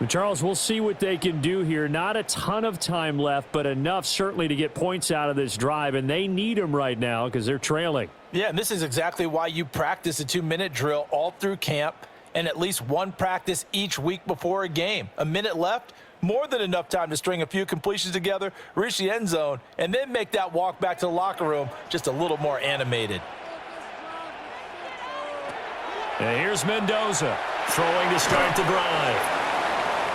Charles, we'll see what they can do here. Not a ton of time left, but enough certainly to get points out of this drive. And they need them right now because they're trailing.
Yeah, and this is exactly why you practice a 2-minute drill all through camp and at least one practice each week before a game. A minute left. More than enough time to string a few completions together, reach the end zone, and then make that walk back to the locker room just a little more animated.
And here's Mendoza throwing to start the drive.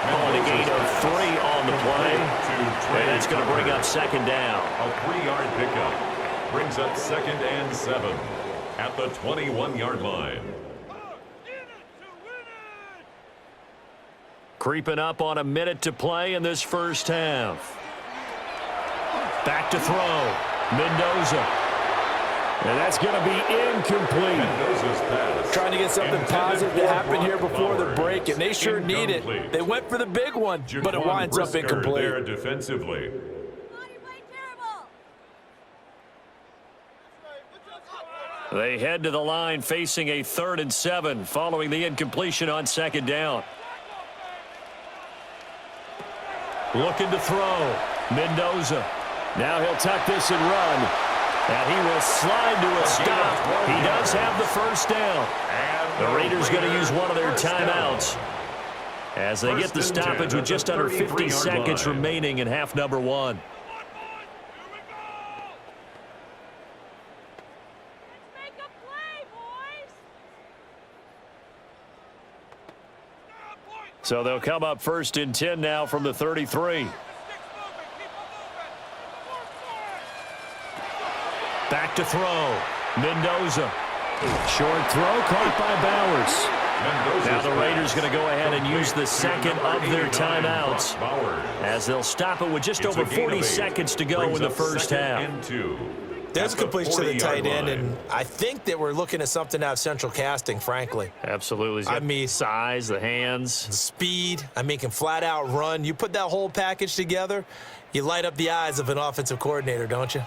On a gain of 3 on the play. And that's going to bring up 2nd down.
A 3-yard pickup brings up 2nd and 7 at the 21-yard line.
Creeping up on a minute to play in this first half. Back to throw. Mendoza. And that's going to be incomplete.
Mendoza's pass.
Trying to get something positive to happen here before the break, and they sure need it. They went for the big one, but it winds up incomplete.
There defensively.
They head to the line facing a 3rd and 7 following the incompletion on 2nd down. Looking to throw. Mendoza. Now he'll tuck this and run. And he will slide to a stop. He does have the 1st down. The Raiders going to use one of their timeouts as they get the stoppage with just under 50 seconds remaining in half number 1. So they'll come up 1st and 10 now from the 33. Back to throw. Mendoza. Short throw caught by Bowers. Now the Raiders going to go ahead and use the 2nd of their timeouts as they'll stop it with just over 40 seconds to go in the first half.
There's a completion to the tight end, and I think that we're looking at something out of central casting, frankly.
Absolutely. I mean, size, the hands.
Speed. I mean, can flat out run. You put that whole package together, you light up the eyes of an offensive coordinator, don't you?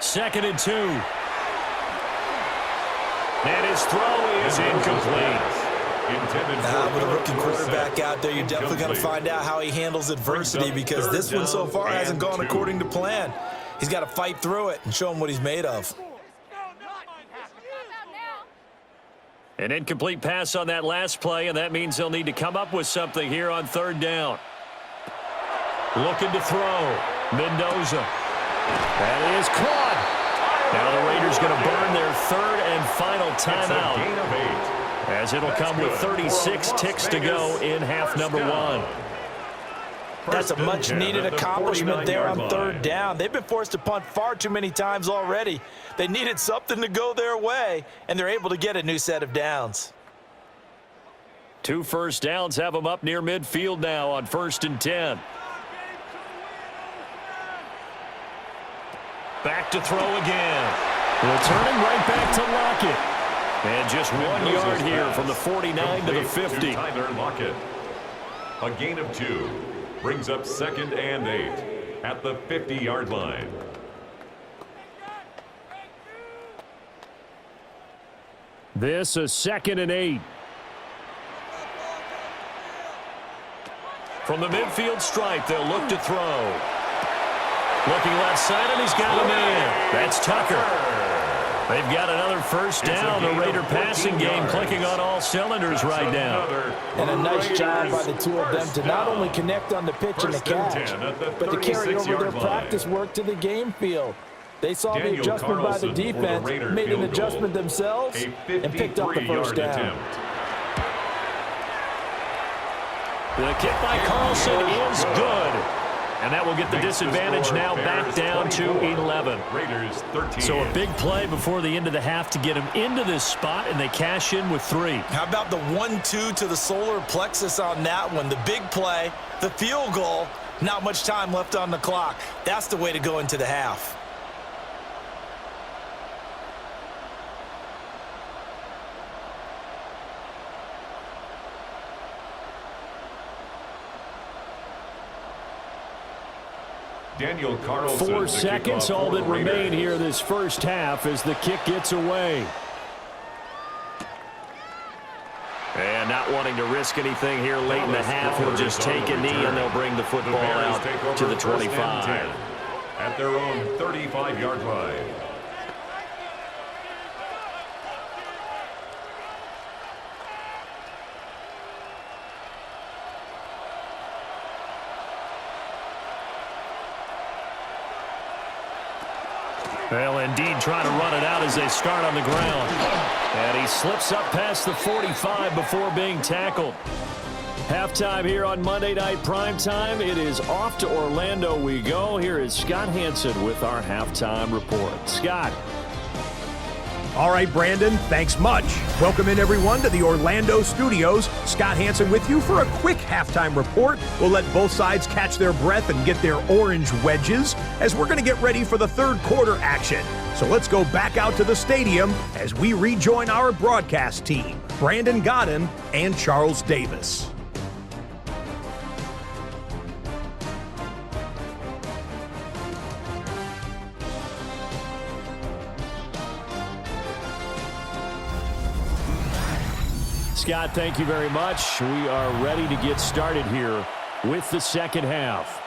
Second and 2. And his throw is incomplete.
With a rookie quarterback out there, you're definitely going to find out how he handles adversity because this one so far hasn't gone according to plan. He's got to fight through it and show him what he's made of.
An incomplete pass on that last play, and that means they'll need to come up with something here on 3rd down. Looking to throw. Mendoza. That is caught. Now the Raiders going to burn their 3rd and final timeout, as it'll come with 36 ticks to go in half number 1.
That's a much-needed accomplishment there on 3rd down. They've been forced to punt far too many times already. They needed something to go their way, and they're able to get a new set of downs.
2 first downs have them up near midfield now on 1st and 10. Back to throw again. Returning right back to Lockett. And just 1 yard here from the 49 to the 50.
To Tyler Lockett. A gain of 2 brings up 2nd and 8 at the 50-yard line.
This is 2nd and 8. From the midfield stripe, they'll look to throw. Looking left side, and he's got a man. That's Tucker. They've got another first down. The Raider passing game clicking on all cylinders right now.
And a nice job by the two of them to not only connect on the pitch and the catch, but to carry over their practice work to the game field. They saw the adjustment by the defense, made an adjustment themselves, and picked up the first down.
The kick by Carlson is good. And that will get the disadvantage now back down to 11.
Raiders 13.
So a big play before the end of the half to get them into this spot, and they cash in with 3.
How about the 1-2 to the solar plexus on that one? The big play, the field goal, not much time left on the clock. That's the way to go into the half.
Daniel Carlson.
4 seconds, all that remain here this first half as the kick gets away. And not wanting to risk anything here late in the half, he'll just take a knee and they'll bring the football out to the 25.
At their own 35-yard line.
Well, indeed, trying to run it out as they start on the ground. And he slips up past the 45 before being tackled. Halftime here on Monday Night Primetime. It is off to Orlando we go. Here is Scott Hansen with our halftime report. Scott.
All right, Brandon, thanks much. Welcome in, everyone, to the Orlando studios. Scott Hansen with you for a quick halftime report. We'll let both sides catch their breath and get their orange wedges as we're going to get ready for the third quarter action. So let's go back out to the stadium as we rejoin our broadcast team, Brandon Godden and Charles Davis.
Scott, thank you very much. We are ready to get started here with the second half.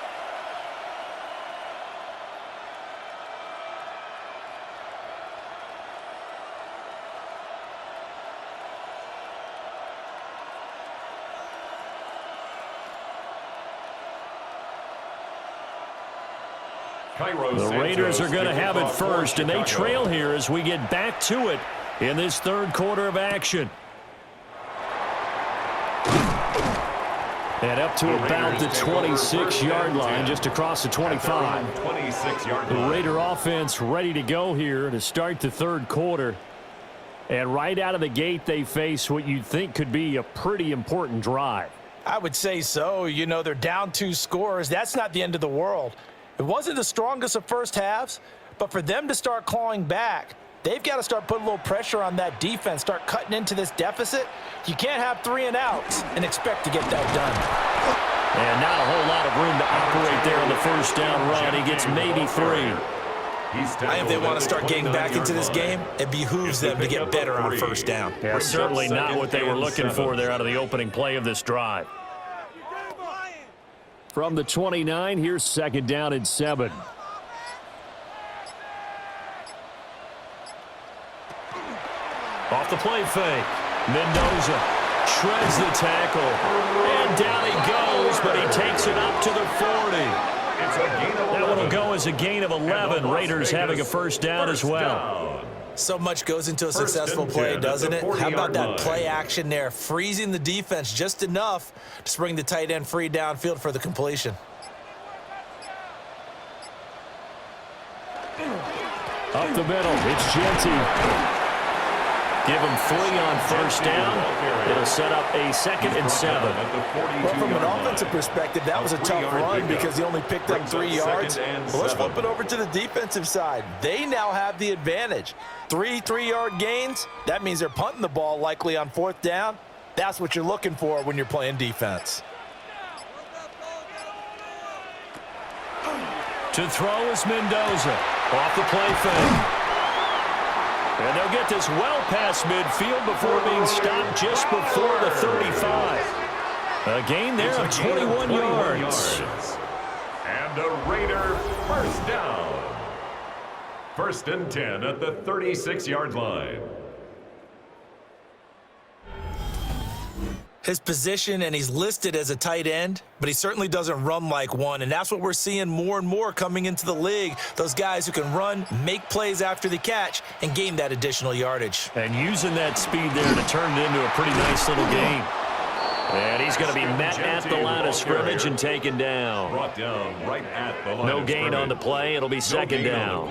The Raiders are going to have it first, and they trail here as we get back to it in this third quarter of action. And up to about the 26-yard line, just across the 25. The Raider offense ready to go here to start the third quarter. And right out of the gate, they face what you'd think could be a pretty important drive.
I would say so. You know, they're down 2 scores. That's not the end of the world. It wasn't the strongest of first halves, but for them to start clawing back, they've got to start putting a little pressure on that defense, start cutting into this deficit. You can't have 3 and outs and expect to get that done.
And not a whole lot of room to operate there on the first down run. He gets maybe 3.
If they want to start getting back into this game, it behooves them to get better on first down.
Yeah, certainly not what they were looking for there out of the opening play of this drive. From the 29, here's second down and 7. Off the play fake. Mendoza shreds the tackle. And down he goes, but he takes it up to the 40. That one will go as a gain of 11. Raiders having a first down as well.
So much goes into a successful play, doesn't it? How about that play action there, freezing the defense just enough to bring the tight end free downfield for the completion.
Up the middle, it's Genty. Give him 3 on first down. It'll set up a 2nd and 7.
Well, from an offensive perspective, that was a tough run because he only picked up 3 yards. Well, let's flip it over to the defensive side. They now have the advantage. 3 3-yard gains. That means they're punting the ball likely on 4th down. That's what you're looking for when you're playing defense.
To throw is Mendoza. Off the play fake. And they'll get this well past midfield before being stopped just before the 35. A gain there of 21 yards.
And a Raider first down. 1st and 10 at the 36-yard line.
His position, and he's listed as a tight end, but he certainly doesn't run like one, and that's what we're seeing more and more coming into the league. Those guys who can run, make plays after the catch, and gain that additional yardage.
And using that speed there to turn it into a pretty nice little gain. And he's going to be met at the line of scrimmage and taken down.
Brought down right at the line
No
of
gain on the play. It'll be 2nd down.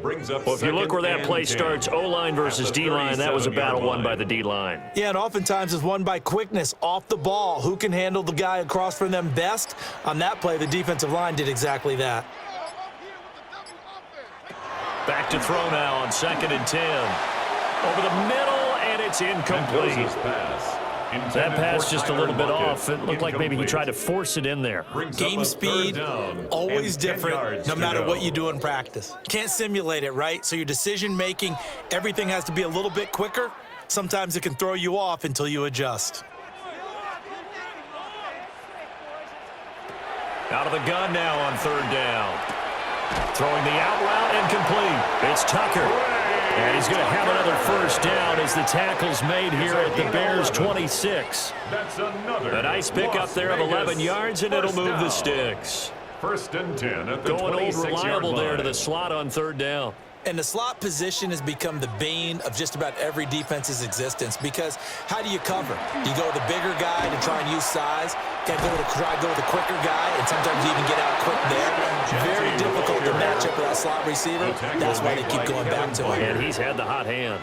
Brings up
well, if you look where that play
2nd and 10
starts, O-line versus D-line, that was a battle won by the D-line.
Yeah, and oftentimes it's won by quickness off the ball. Who can handle the guy across from them best? On that play, the defensive line did exactly that.
Back to throw now on 2nd and 10. Over the middle, and it's incomplete. That pass just a little bit off. It looked like maybe he tried to force it in there.
Game speed, always different, no matter what you do in practice. Can't simulate it, right? So your decision-making, everything has to be a little bit quicker. Sometimes it can throw you off until you adjust.
Out of the gun now on 3rd down. Throwing the out route incomplete. It's Tucker. And he's going to have another first down as the tackle's made here at the Bears' 26. A nice pickup there of 11 yards, and it'll move the sticks.
1st and 10 at the
Going old
26-yard
reliable
line.
there to the slot on 3rd down.
And the slot position has become the bane of just about every defense's existence because how do you cover? You go with the bigger guy to try and use size. Try to go with the quicker guy, and sometimes you even get out quick there. Very difficult to match up with that slot receiver. That's why they keep going back to him.
And he's had the hot hand.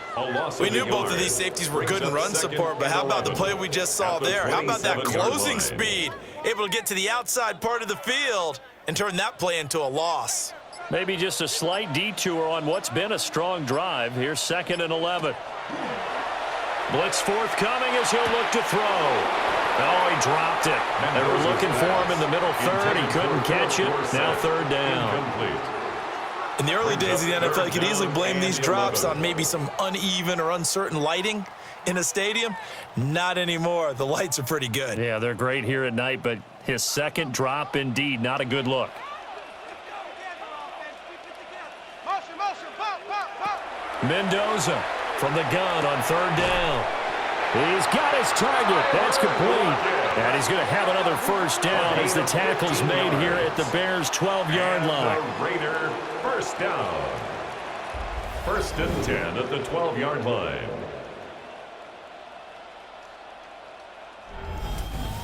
We knew both of these safeties were good in run support, but how about the play we just saw there? How about that closing speed? Able to get to the outside part of the field and turn that play into a loss.
Maybe just a slight detour on what's been a strong drive. Here's 2nd and 11. Blitz forthcoming as he'll look to throw. Oh, he dropped it. They were looking for him in the middle 3rd. He couldn't catch it. Now 3rd down.
In the early days of the NFL, you could easily blame these drops on maybe some uneven or uncertain lighting in a stadium. Not anymore. The lights are pretty good.
Yeah, they're great here at night, but his 2nd drop, indeed, not a good look. Mendoza from the gun on 3rd down. He's got his target. That's complete. And he's going to have another first down as the tackle's made here at the Bears' 12-yard line.
The Raider first down. 1st and 10 at the 12-yard line.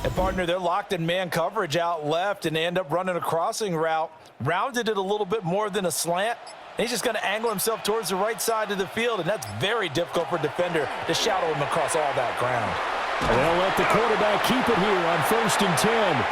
And partner, they're locked in man coverage out left, and they end up running a crossing route. Rounded it a little bit more than a slant. And he's just going to angle himself towards the right side of the field, and that's very difficult for a defender to shadow him across all that ground.
They'll let the quarterback keep it here on 1st and 10.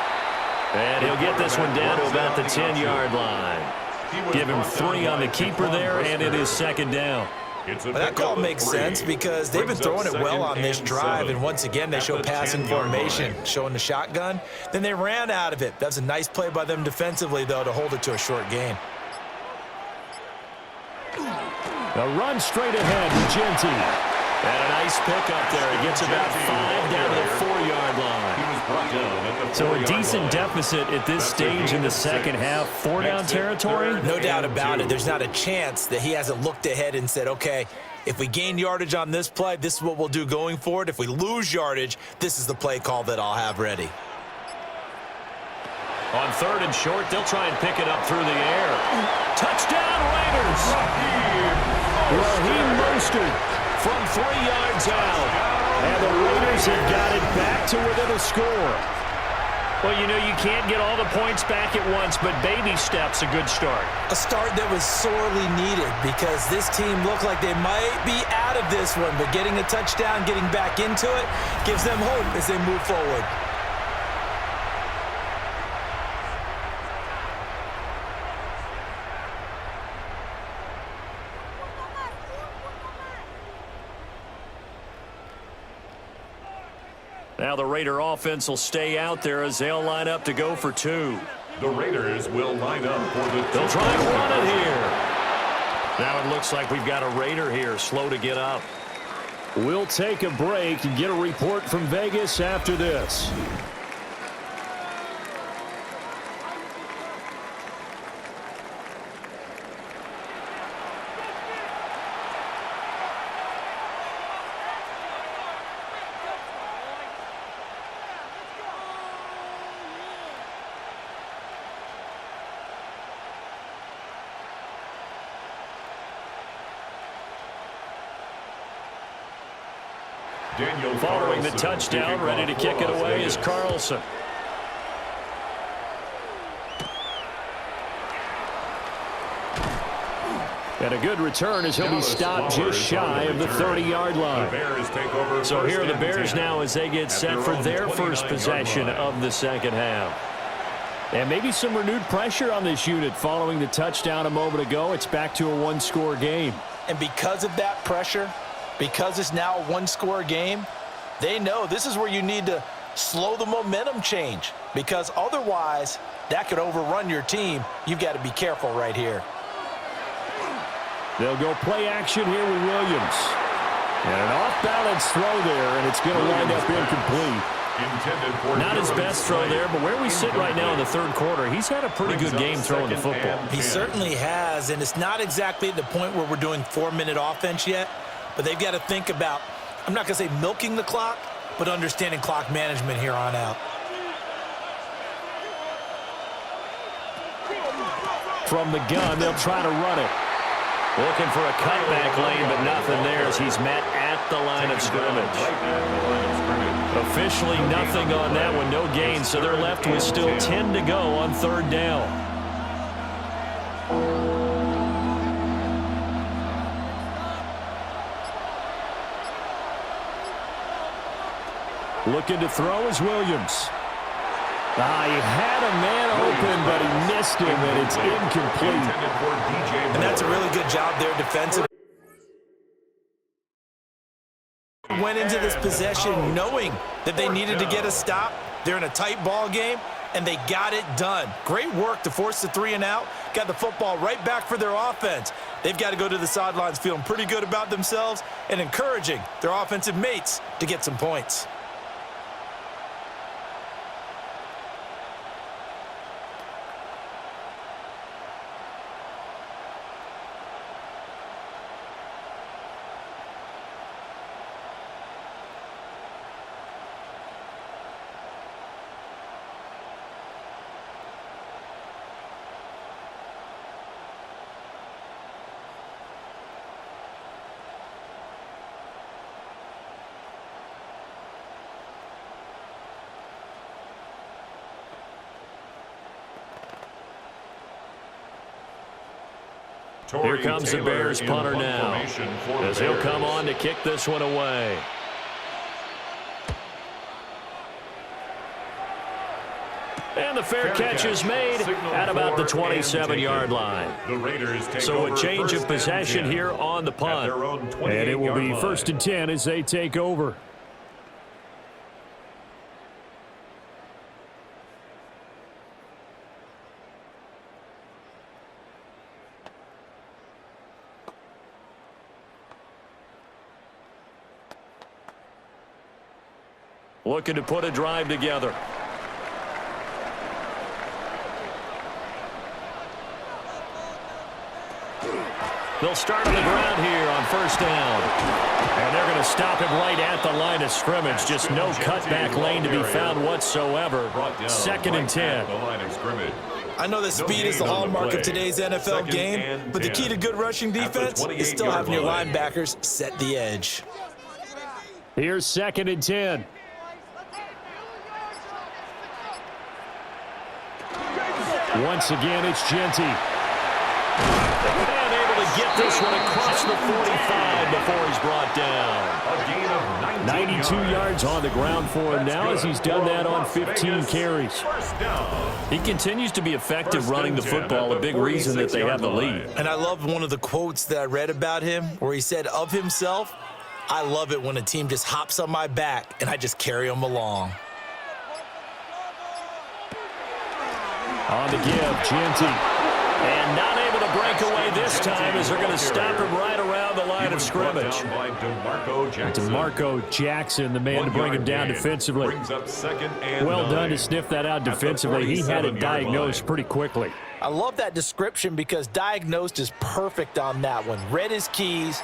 And he'll get this one down to about the 10-yard line. Give him 3 on the keeper there, and it is 2nd down.
Well, that call makes sense because they've been throwing it well on this drive, and once again they show passing formation, showing the shotgun. Then they ran out of it. That's a nice play by them defensively, though, to hold it to a short gain.
A run straight ahead to Genty. And a nice pickup there. He gets about 5 down to the 4-yard line. So a decent deficit at this stage in the second half. 4-down territory?
No doubt about it. There's not a chance that he hasn't looked ahead and said, okay, if we gain yardage on this play, this is what we'll do going forward. If we lose yardage, this is the play call that I'll have ready.
On 3rd and short, they'll try and pick it up through the air. Touchdown, Raiders! Raheem Mostert from 3 yards out. And the Raiders have got it back to within a score. Well, you know, you can't get all the points back at once, but baby steps, a good start.
A start that was sorely needed because this team looked like they might be out of this one, but getting a touchdown, getting back into it, gives them hope as they move forward.
Now the Raider offense will stay out there as they'll line up to go for 2.
The Raiders will line up for the
They'll try and run it here. Now it looks like we've got a Raider here, slow to get up. We'll take a break and get a report from Vegas after this. Following the touchdown, ready to kick it away is Carlson. And a good return as he'll be stopped just shy of the 30-yard line. So here are the Bears now as they get set for their first possession of the second half. And maybe some renewed pressure on this unit following the touchdown a moment ago. It's back to a one-score game.
And because of that pressure, because it's now a one-score game, they know this is where you need to slow the momentum change because otherwise that could overrun your team. You've got to be careful right here.
They'll go play action here with Williams. And an off-balance throw there, and it's going to wind up incomplete. Not his best throw there, but where we sit right now in the third quarter, he's had a pretty good game throwing the football.
He certainly has, and it's not exactly at the point where we're doing 4-minute offense yet, but they've got to think about, I'm not going to say milking the clock, but understanding clock management here on out.
From the gun, they'll try to run it. Looking for a cutback lane, but nothing there as he's met at the line of scrimmage. Officially nothing on that one, no gain, so they're left with still 10 to go on third down. Looking to throw is Williams. He had a man open, but he missed him, and it's incomplete.
And that's a really good job there defensively. Went into this possession knowing that they needed to get a stop. They're in a tight ball game, and they got it done. Great work to force the 3 and out. Got the football right back for their offense. They've got to go to the sidelines feeling pretty good about themselves and encouraging their offensive mates to get some points.
Here comes the Bears punter now as he'll come on to kick this one away. And the fair catch is made at about the 27-yard line. So a change of possession here on the punt. And it will be 1st and 10 as they take over. Looking to put a drive together. They'll start on the ground here on 1st down. And they're going to stop him right at the line of scrimmage. Just no cutback lane to be found whatsoever. 2nd and 10.
I know that speed is the hallmark of today's NFL game, but the key to good rushing defense is still having your linebackers set the edge.
Here's 2nd and 10. Once again, it's Genty. And able to get this one across the 45 before he's brought down.
A gain of
92 yards on the ground for him now as he's done that on 15 carries.
First down.
He continues to be effective running the football, a big reason that they have the lead.
And I love one of the quotes that I read about him where he said of himself, "I love it when a team just hops on my back and I just carry them along."
On the give, Genty. And not able to break away this time as they're going to stop him right around the line of scrimmage. DeMarco Jackson, the man to bring him down defensively. Well done to sniff that out defensively. He had it diagnosed pretty quickly.
I love that description because diagnosed is perfect on that one. Read his keys,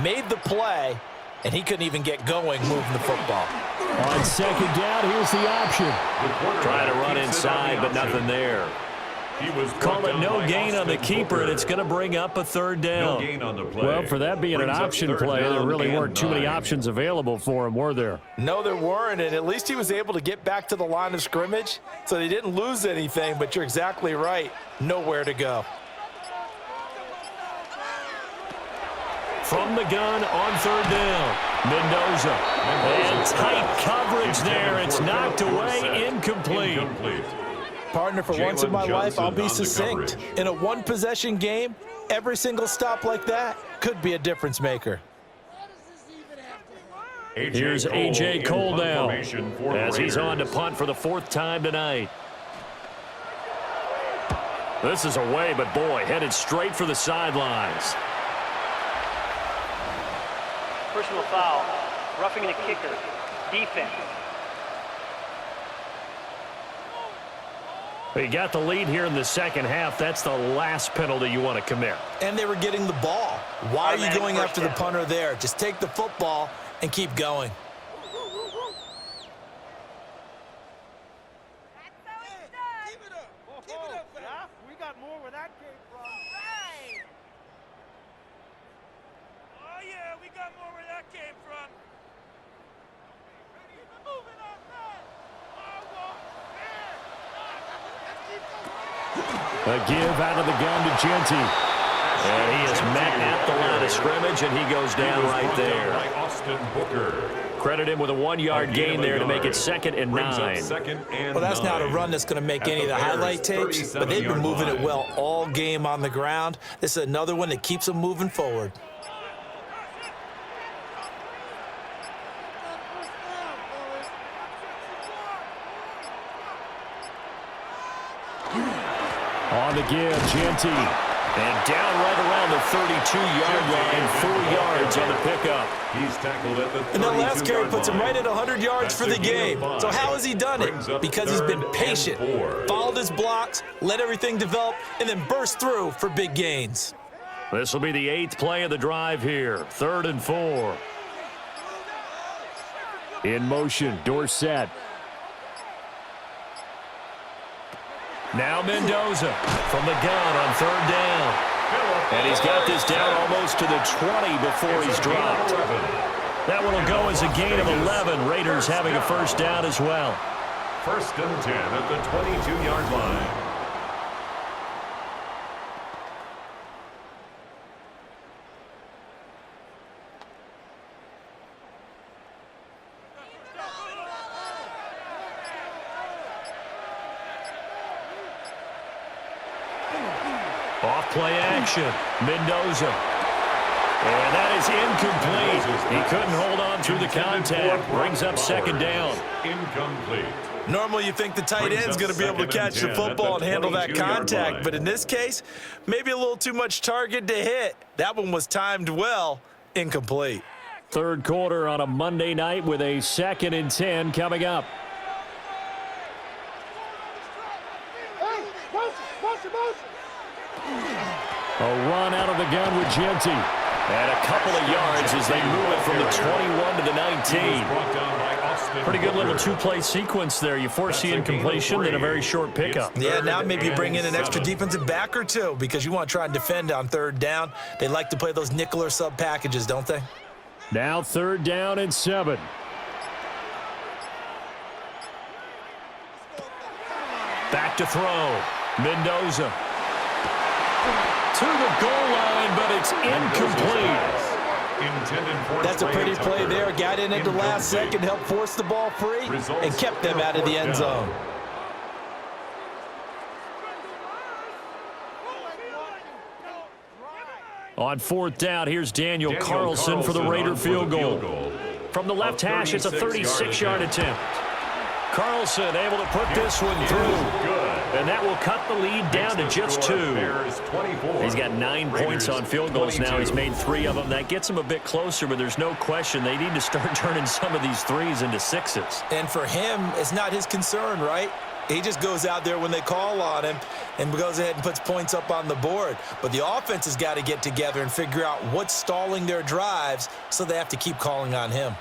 made the play, and he couldn't even get going moving the football.
On second down, here's the option. Trying to run inside, but nothing there. Call it no gain on the keeper, and it's going to bring up a third down. Well, for that being an option play, there really weren't too many options available for him, were there?
No, there weren't, and at least he was able to get back to the line of scrimmage, so they didn't lose anything, but you're exactly right. Nowhere to go.
From the gun on third down, Mendoza. And tight coverage there. It's knocked away, incomplete.
Partner, for once in my life, I'll be succinct. In a one-possession game, every single stop like that could be a difference maker.
Here's A.J. Cole now as he's on to punt for the fourth time tonight. This is away, but boy, headed straight for the sidelines.
Personal foul, roughing the kicker, defense.
He got the lead here in the second half. That's the last penalty you want to commit.
And they were getting the ball. Why are you going after the punter there? Just take the football and keep going.
A give out of the gun to Genty. And he is met at the line of scrimmage, and he goes down right there. Credit him with a 1-yard gain there to make it 2nd and 9.
Well, that's not a run that's going to make any of the highlight tapes, but they've been moving it well all game on the ground. This is another one that keeps them moving forward.
On the give, Genty. And down right around the 32-yard line, 4 yards on the pickup.
He's tackled at the 32-yard line.
And that last carry puts him right at 100 yards for the game. So how has he done it? Because he's been patient, followed his blocks, let everything develop, and then burst through for big gains.
This will be the 8th play of the drive here. 3rd and 4. In motion, Dorsett. Now Mendoza from the gun on 3rd down. And he's got this down almost to the 20 before he's dropped. That one will go as a gain of 11. Raiders having a first down as well.
1st and 10 at the 22-yard line.
Off-play action, Mendoza. And that is incomplete. He couldn't hold on through the contact. Brings up 2nd down.
Incomplete.
Normally you think the tight end's going to be able to catch the football and handle that contact, but in this case, maybe a little too much target to hit. That one was timed well, incomplete.
3rd quarter on a Monday night with a 2nd and 10 coming up. A run out of the gun with Genty. And a couple of yards as they move it from the 21 to the 19. Pretty good little 2-play sequence there. You force the incompletion, then a very short pickup.
Yeah, now maybe you bring in an extra defensive back or two because you want to try and defend on 3rd down. They like to play those nickel or sub packages, don't they?
Now 3rd down and 7. Back to throw. Mendoza. To the goal line, but it's incomplete.
That's a pretty play there. Got in at the last second, helped force the ball free, and kept them out of the end zone.
On fourth down, here's Daniel Carlson for the Raider field goal. From the left hash, it's a 36-yard attempt. Carlson able to put this one through. And that will cut the lead down to just 2. He's got 9 points on field goals now. He's made 3 of them. That gets him a bit closer, but there's no question they need to start turning some of these 3s into 6s.
And for him, it's not his concern, right? He just goes out there when they call on him and goes ahead and puts points up on the board. But the offense has got to get together and figure out what's stalling their drives, so they have to keep calling on him.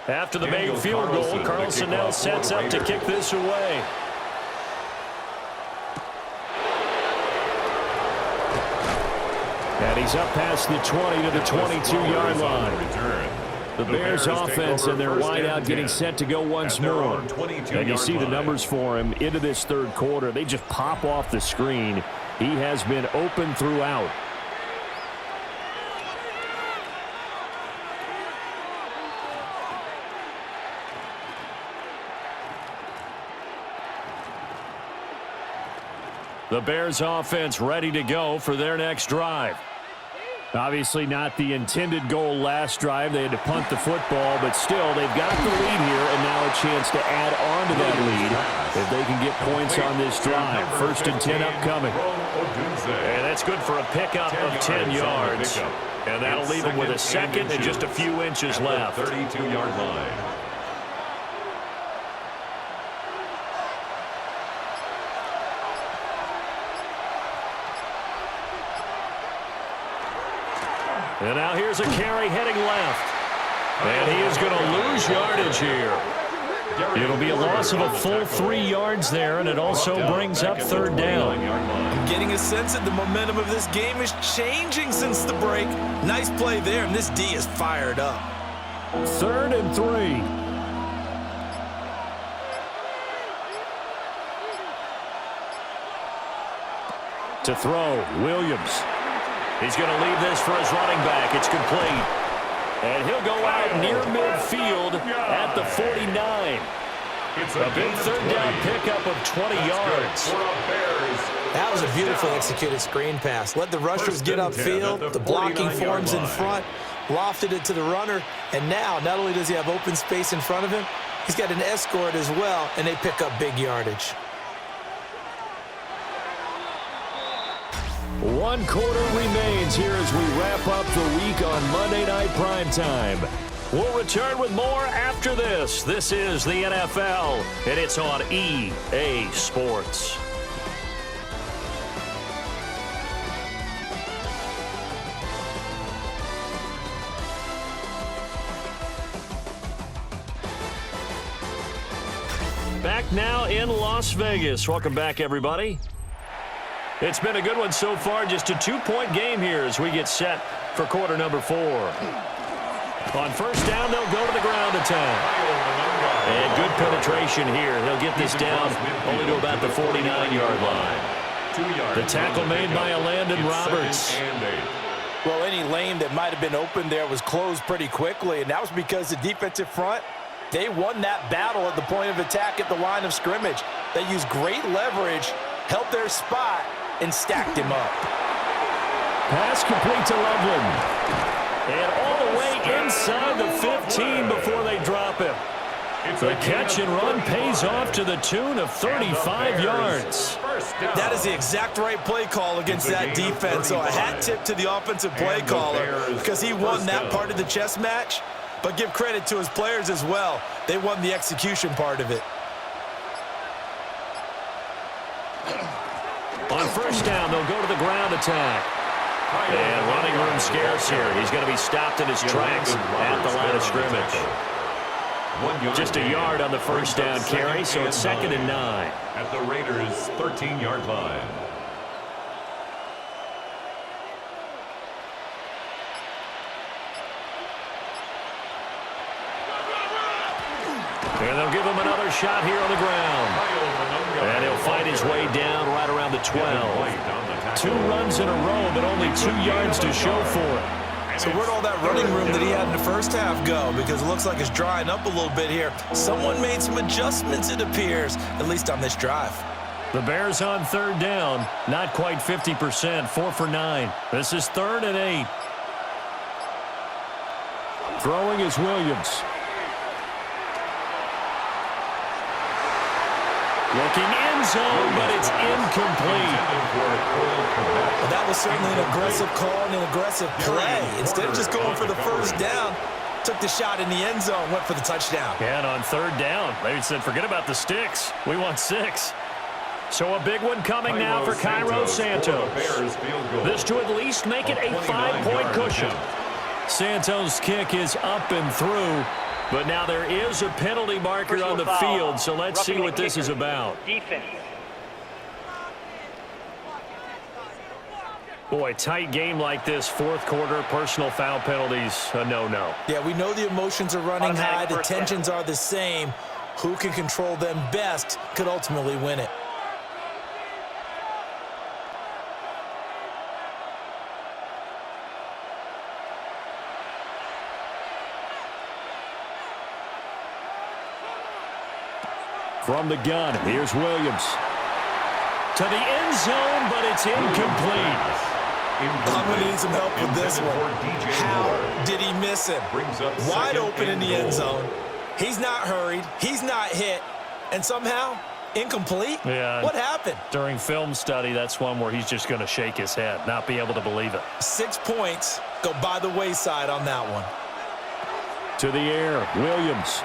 After the made field goal, Carlson now sets up to kick this away. And he's up past the 20 to the 22-yard line. The Bears offense and their wideout getting set to go once more. And you see the numbers for him into this third quarter. They just pop off the screen. He has been open throughout. The Bears offense ready to go for their next drive. Obviously not the intended goal last drive. They had to punt the football, but still they've got the lead here and now a chance to add on to that lead if they can get points on this drive. 1st and 10 upcoming. And that's good for a pickup of 10 yards. And that'll leave them with a second and just a few inches left.
32-yard line.
And now here's a carry heading left. And he is going to lose yardage here. It'll be a loss of a full 3 yards there, and it also brings up 3rd down.
I'm getting a sense that the momentum of this game is changing since the break. Nice play there, and this D is fired up.
3rd and 3. To throw, Williams. He's going to leave this for his running back. It's complete. And he'll go out near midfield at the 49. A big 3rd down pickup of 20 yards.
That was a beautifully executed screen pass. Let the rushers get upfield. The blocking forms in front. Lofted it to the runner. And now, not only does he have open space in front of him, he's got an escort as well, and they pick up big yardage.
1 quarter remains here as we wrap up the week on Monday Night Primetime. We'll return with more after this. This is the NFL, and it's on EA Sports. Back now in Las Vegas. Welcome back, everybody. It's been a good one so far. Just a 2-point game here as we get set for quarter number 4. On 1st down, they'll go to the ground attack. And good penetration here. They'll get this down only to about the 49-yard line. The tackle made by Landon Roberts.
Well, any lane that might have been open there was closed pretty quickly, and that was because the defensive front, they won that battle at the point of attack at the line of scrimmage. They used great leverage, held their spot, and stacked him up.
Pass complete to Loveland. And all the way inside the 15 before they drop him. The catch and run pays off to the tune of 35 yards.
That is the exact right play call against that defense. So a hat tip to the offensive play caller because he won that part of the chess match. But give credit to his players as well. They won the execution part of it.
On 1st down, they'll go to the ground attack. And running room scarce here. He's going to be stopped in his tracks at the line of scrimmage. Just a yard on the 1st down carry, so it's 2nd and 9.
At the Raiders' 13-yard line.
And they'll give him another shot here on the ground. And he'll find his way down right around the 12. 2 runs in a row, but only 2 yards to show for it.
So where'd all that running room that he had in the first half go? Because it looks like it's drying up a little bit here. Someone made some adjustments, it appears, at least on this drive.
The Bears on 3rd down. Not quite 50%, 4 for 9. This is 3rd and 8. Throwing is Williams. Looking end zone, but it's incomplete.
Well, that was certainly an aggressive call and an aggressive play. Instead of just going for the first down, took the shot in the end zone, went for the touchdown.
Yeah, and on 3rd down, they said, forget about the sticks. We want 6. So a big one coming now for Cairo Santos. This to at least make it a 5-point cushion. Santos' kick is up and through. But now there is a penalty marker on the field, so let's see what this is about.
Defense.
Boy, tight game like this, 4th quarter, personal foul penalties, a no-no.
Yeah, we know the emotions are running high, the tensions are the same. Who can control them best could ultimately win it.
From the gun, here's Williams. To the end zone, but it's incomplete.
I'm going to need some help with this one. How did he miss him? Wide open in the end zone. He's not hurried. He's not hit. And somehow, incomplete?
Yeah.
What happened?
During film study, that's one where he's just going to shake his head, not be able to believe it.
6 points go by the wayside on that one.
To the air, Williams.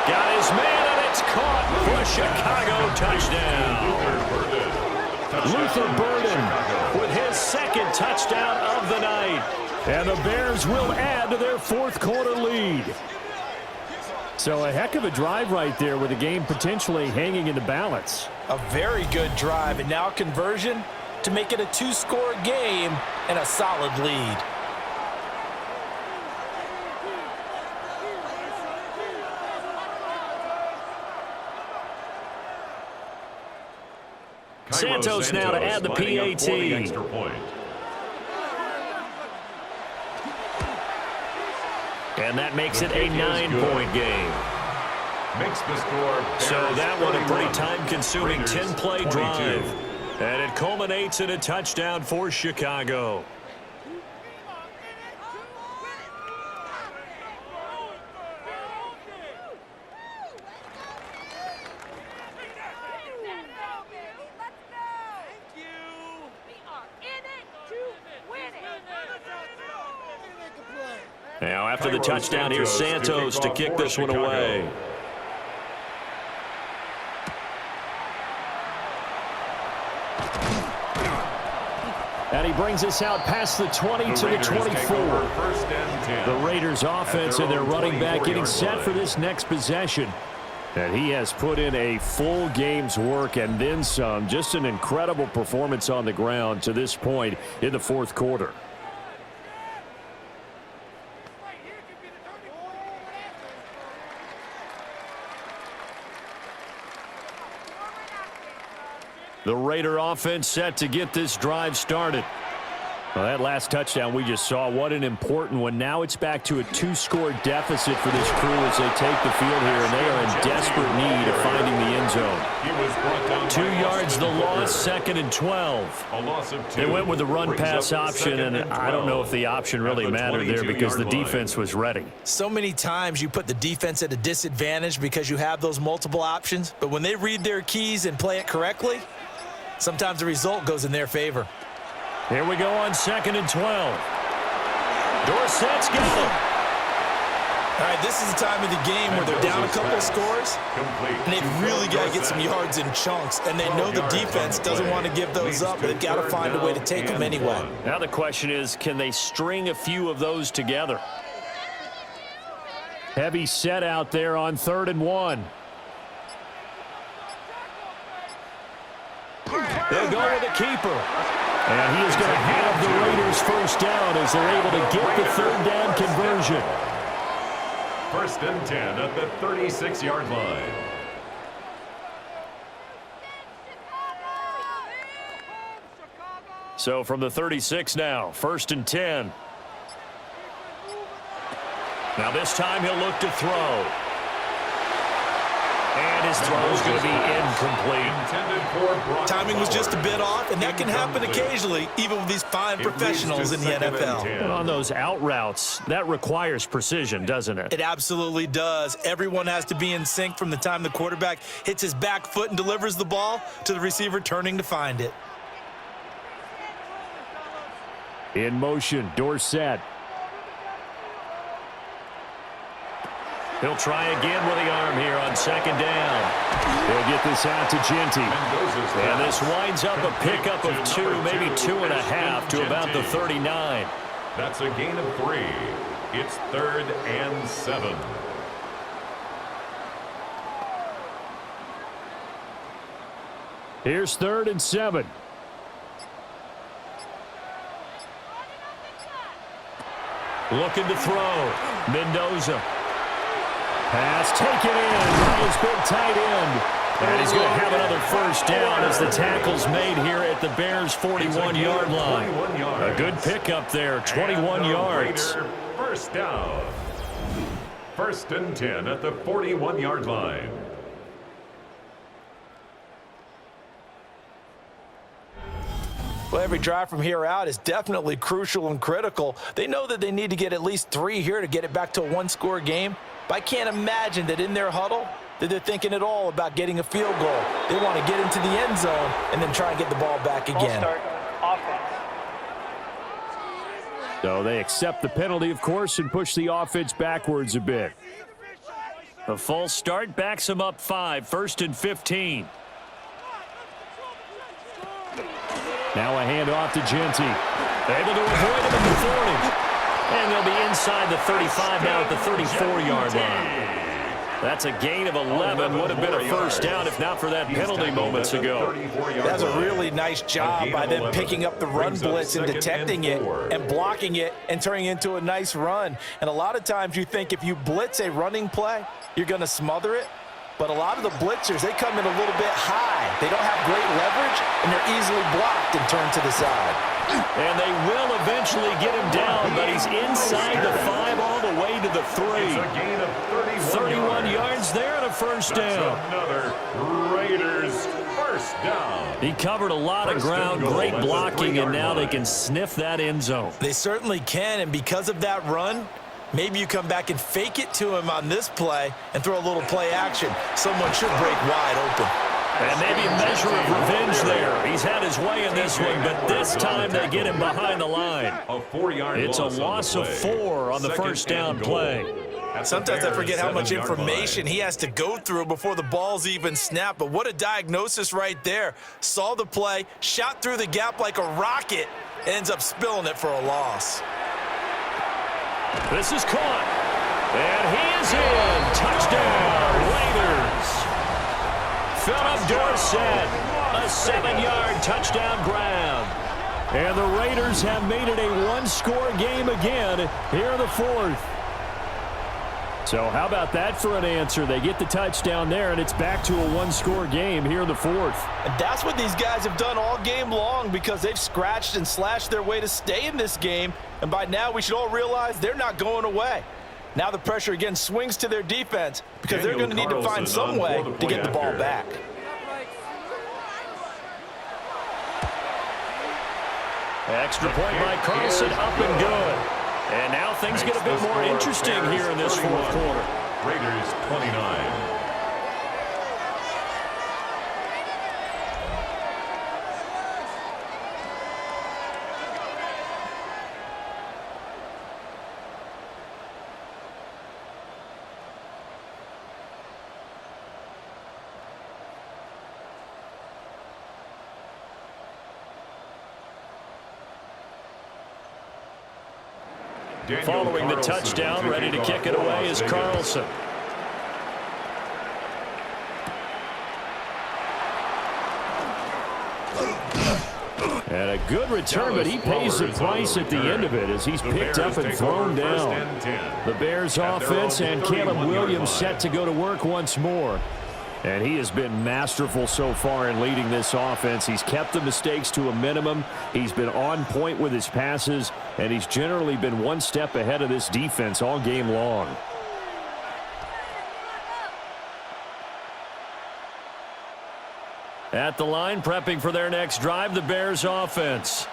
Got his man, and it's caught for a Chicago touchdown. Luther Burden with his 2nd touchdown of the night. And the Bears will add to their 4th quarter lead. So a heck of a drive right there with the game potentially hanging in the balance.
A very good drive, and now conversion to make it a 2-score game and a solid lead.
Santos now to add the PAT. And that makes it a 9-point game.
Makes the score.
So that one a pretty time-consuming 10-play drive. And it culminates in a touchdown for Chicago. Now, after the touchdown, here's Santos to kick this one away. And he brings us out past the 20 to the 24. The Raiders offense and their running back getting set for this next possession. And he has put in a full game's work and then some. Just an incredible performance on the ground to this point in the 4th quarter. The Raider offense set to get this drive started. Well, that last touchdown we just saw, what an important one. Now it's back to a 2-score deficit for this crew as they take the field here, and they are in desperate need of finding the end zone. 2 yards the loss, 2nd and 12. They went with the run-pass option, and I don't know if the option really mattered there because the defense was ready.
So many times you put the defense at a disadvantage because you have those multiple options, but when they read their keys and play it correctly, sometimes the result goes in their favor.
Here we go on 2nd and 12. Dorsett's got him.
All right, this is the time of the game where they're down a couple of scores, and they've really got to get some yards in chunks, and they know the defense doesn't want to give those up, but they've got to find a way to take them anyway.
Now the question is, can they string a few of those together? Heavy set out there on 3rd and 1. They'll go with the keeper. And he is going to have the Raiders first down as they're able to get the 3rd down conversion.
First and 10 at the 36-yard line.
So from the 36 now, first and 10. Now this time he'll look to throw. And his throw is going to be incomplete.
Timing was just a bit off, and that can happen occasionally, even with these fine professionals in the NFL.
And on those out routes, that requires precision, doesn't it?
It absolutely does. Everyone has to be in sync from the time the quarterback hits his back foot and delivers the ball to the receiver turning to find it.
In motion, Dorsett. He'll try again with the arm here on second down. He'll get this out to Genty. And this winds up a pickup of 2, maybe 2.5 to about the 39.
That's a gain of 3. It's 3rd and 7.
Here's 3rd and 7. Looking to throw. Mendoza. Pass taken in by his big tight end. And he's going to have another first down as the tackle's made here at the Bears' 41-yard line. A good pickup there, 21 yards.
First down. First and 10 at the 41-yard line.
Well, every drive from here out is definitely crucial and critical. They know that they need to get at least 3 here to get it back to a one-score game. But I can't imagine that in their huddle that they're thinking at all about getting a field goal. They want to get into the end zone and then try and get the ball back again.
Start offense.
So they accept the penalty, of course, and push the offense backwards a bit. A false start backs them up 5, 1st and 15. Now a handoff to Genty. Able to avoid him at the 40. And they'll be inside the 35 now at the 34-yard line. That's a gain of 11. Would have been a first down if not for that penalty moments ago.
That's a really nice job by them picking up the run blitz and detecting it and blocking it and turning it into a nice run. And a lot of times you think if you blitz a running play, you're going to smother it. But a lot of the blitzers, they come in a little bit high. They don't have great leverage, and they're easily blocked and turned to the side.
And they will eventually get him down, but he's inside the 5 all the way to the 3.
It's a gain of
31 yards there and a first down.
Another Raiders first down.
He covered a lot of ground, great blocking, and now they can sniff that end zone.
They certainly can, and because of that run, maybe you come back and fake it to him on this play and throw a little play action. Someone should break wide open.
And maybe a measure of revenge there. He's had his way in this one, but this time they get him behind the line. It's a loss of 4 on the first down play.
Sometimes I forget how much information he has to go through before the ball's even snapped, but what a diagnosis right there. Saw the play, shot through the gap like a rocket, ends up spilling it for a loss.
This is caught, and he is in. Touchdown, Raiders. Philip Dorsett, a 7-yard touchdown grab. And the Raiders have made it a one-score game again here in the 4th. So how about that for an answer? They get the touchdown there, and it's back to a one-score game here in the 4th.
And that's what these guys have done all game long because they've scratched and slashed their way to stay in this game. And by now, we should all realize they're not going away. Now the pressure again swings to their defense because they're going to need to find some way to get the ball back.
Extra point by Carlson, up and good. And now things get a bit more interesting here in this 4th quarter.
Raiders 29.
Following the touchdown, ready to kick it away is Carlson. And A good return, but he pays the price at the end of it as he's picked up and thrown down. The Bears offense and Caleb Williams set to go to work once more. And he has been masterful so far in leading this offense. He's kept the mistakes to a minimum. He's been on point with his passes, and he's generally been one step ahead of this defense all game long. At the line, prepping for their next drive, the Bears offense.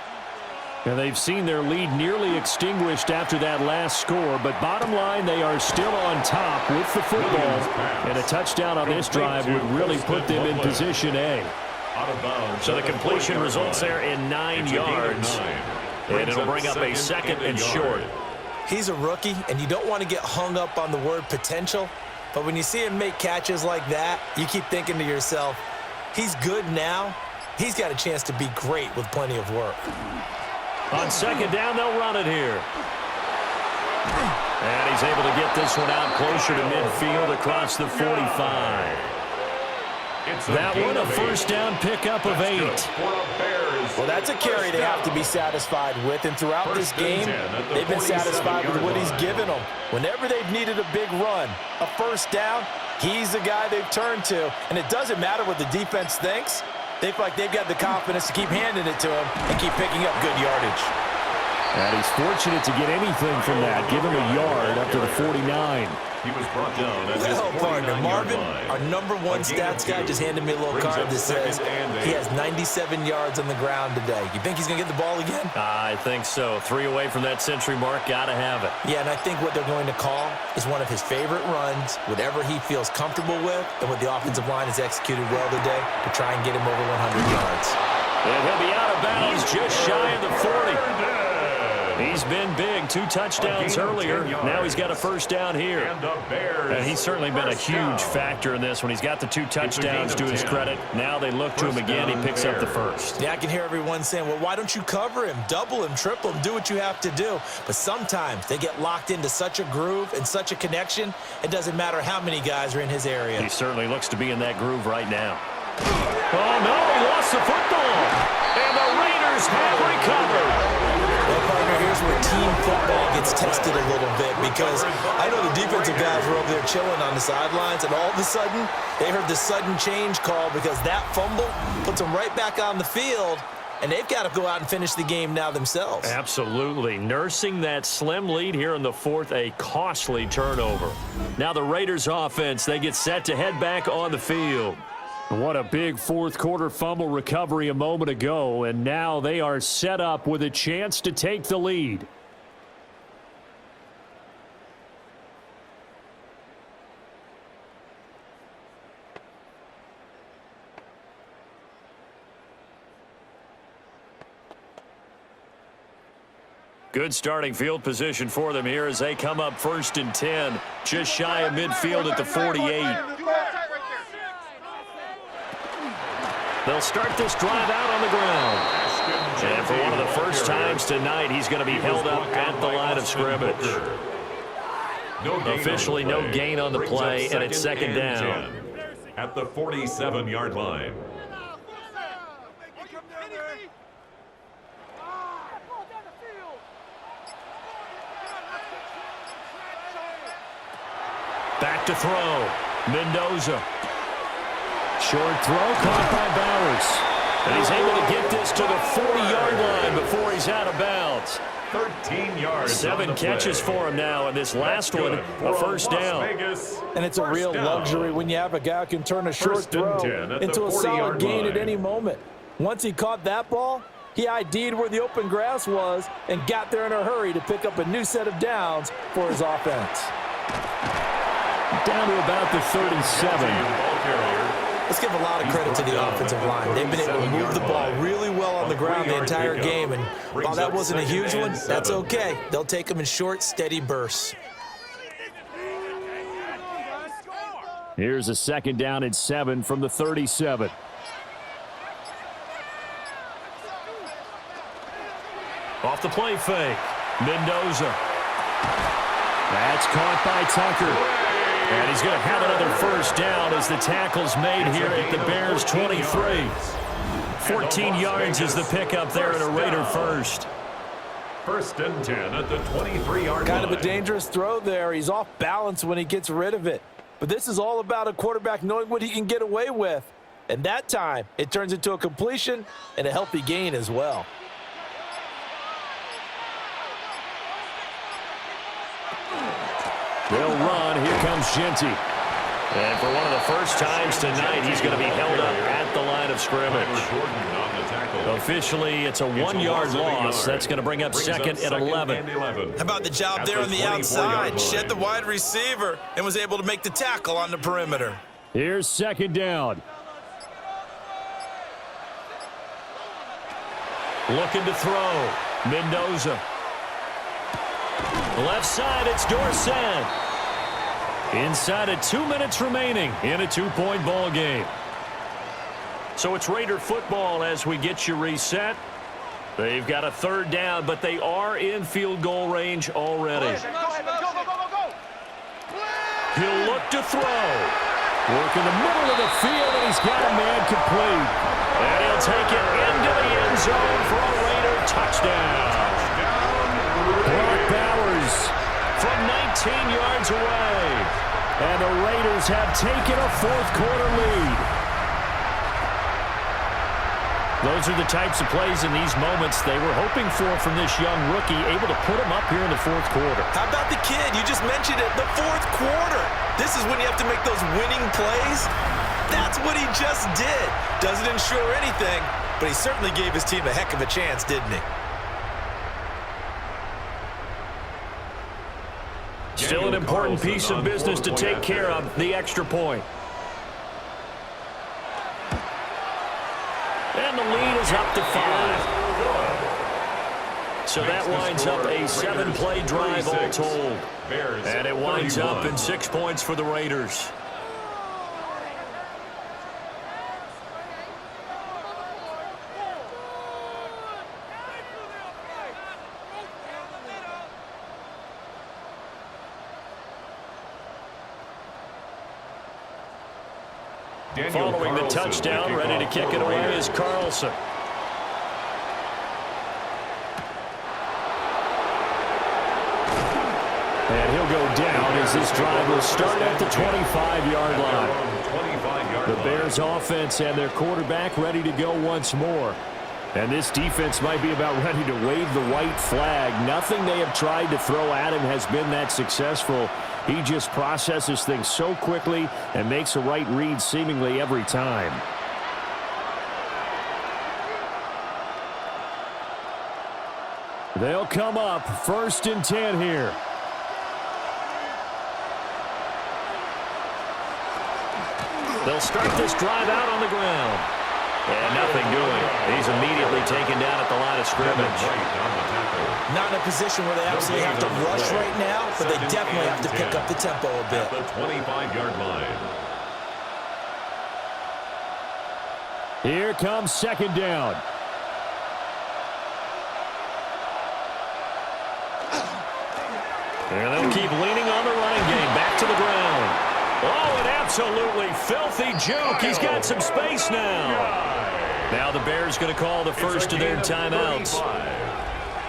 And they've seen their lead nearly extinguished after that last score, but bottom line, they are still on top with the football. And a touchdown on this drive would really put them in position A. So the completion results there in 9 yards. And it'll bring up a second and short.
He's a rookie, and you don't want to get hung up on the word potential. But when you see him make catches like that, you keep thinking to yourself, he's good now. He's got a chance to be great with plenty of work.
On second down, they'll run it here. And he's able to get this one out closer to midfield across the 45. That one, a first down pickup of 8.
Well, that's a carry they have to be satisfied with, and throughout this game, they've been satisfied with what he's given them. Whenever they've needed a big run, a first down, he's the guy they've turned to, and it doesn't matter what the defense thinks. They feel like they've got the confidence to keep handing it to him and keep picking up good yardage.
And he's fortunate to get anything from that. Give him a yard up to the 49.
He was brought down at his
Well, partner,
49-yard
Marvin,
line.
our number one stats guy just handed me a little card that says he has 97 yards on the ground today. You think he's going to get the ball again?
I think so. 3 away from that century mark. Got to have it.
Yeah, and I think what they're going to call is one of his favorite runs, whatever he feels comfortable with, and what the offensive line has executed well today to try and get him over 100 yards.
And he'll be out of bounds just shy of the 40. He's been big. 2 touchdowns earlier. Now he's got a first down here. And he's certainly been a huge factor in this when he's got the 2 touchdowns to his credit. Now they look to him again. He picks up the first.
Yeah, I can hear everyone saying, well, why don't you cover him, double him, triple him, do what you have to do. But sometimes they get locked into such a groove and such a connection, it doesn't matter how many guys are in his area.
He certainly looks to be in that groove right now. Oh, no, he lost the football. And the Raiders have recovered.
Well, partner, here's where team football gets tested a little bit, because I know the defensive guys were over there chilling on the sidelines, and all of a sudden, they heard the sudden change call because that fumble puts them right back on the field, and they've got to go out and finish the game now themselves.
Absolutely. Nursing that slim lead here in the 4th, a costly turnover. Now the Raiders offense, they get set to head back on the field. What a big 4th quarter fumble recovery a moment ago, and now they are set up with a chance to take the lead. Good starting field position for them here as they come up 1st and 10, just shy of midfield at the 48. They'll start this drive out on the ground. And for one of the first times tonight, he's going to be held up at the line of scrimmage. Officially no gain on the play, and it's second down.
At the 47-yard line.
Back to throw. Mendoza. Short throw caught by Bowers. And he's able to get this to the 40-yard line before he's out of bounds.
13 yards.
7 catches for him now, and this last one, a first down. And it's a real luxury when you have a guy who can turn a short throw into a solid gain at any moment. Once he caught that ball, he ID'd where the open grass was and got there in a hurry to pick up a new set of downs for his offense.
Down to about the 37.
Let's give a lot of credit to the offensive line. They've been able to move the ball really well on the ground the entire game, and while that wasn't a huge one, that's okay. They'll take them in short, steady bursts.
Here's a second down and 7 from the 37. Off the play fake. Mendoza. That's caught by Tucker. And he's going to have another first down as the tackle's made here at the Bears' 23. 14 yards is the pickup there at a Raider first.
1st and 10 at the 23-yard line.
Kind of a dangerous throw there. He's off balance when he gets rid of it. But this is all about a quarterback knowing what he can get away with. And that time, it turns into a completion and a healthy gain as well.
They'll run. Here comes Genty. And for one of the first times tonight, he's going to be held up at the line of scrimmage. Officially, it's a 1-yard loss. That's going to bring up second and 11.
How about the job there on the outside? Shed the wide receiver and was able to make the tackle on the perimeter.
Here's 2nd down. Looking to throw. Mendoza. Left side, it's Dorsett. Inside of 2 minutes remaining in a 2-point ball game. So it's Raider football as we get you reset. They've got a 3rd down, but they are in field goal range already. He'll look to throw. Work in the middle of the field, and he's got a man complete. And he'll take it into the end zone for a Raider touchdown. Brock Bowers from 19 yards away. And the Raiders have taken a 4th-quarter lead. Those are the types of plays in these moments they were hoping for from this young rookie, able to put him up here in the 4th quarter.
How about the kid? You just mentioned it, the 4th quarter. This is when you have to make those winning plays. That's what he just did. Doesn't ensure anything, but he certainly gave his team a heck of a chance, didn't he?
Still an important piece of business to take care of, the extra point. And the lead is up to 5. So that winds up a 7-play drive all told. And it winds up in 6 points for the Raiders. Following the touchdown, ready to kick it away is Carlson. And he'll go down as this drive will start at the 25-yard line. The Bears offense and their quarterback ready to go once more. And this defense might be about ready to wave the white flag. Nothing they have tried to throw at him has been that successful. He just processes things so quickly and makes a right read seemingly every time. They'll come up 1st and 10 here. They'll start this drive out on the ground. And nothing doing. He's immediately taken down at the line of scrimmage.
Not in a position where they absolutely have to rush right now, but they definitely have to pick up the tempo a bit.
At the 25-yard line.
Here comes 2nd down. And they'll keep leaning on the running game. Back to the ground. Oh, an absolutely filthy juke. He's got some space now. Now the Bears going to call the first of their timeouts,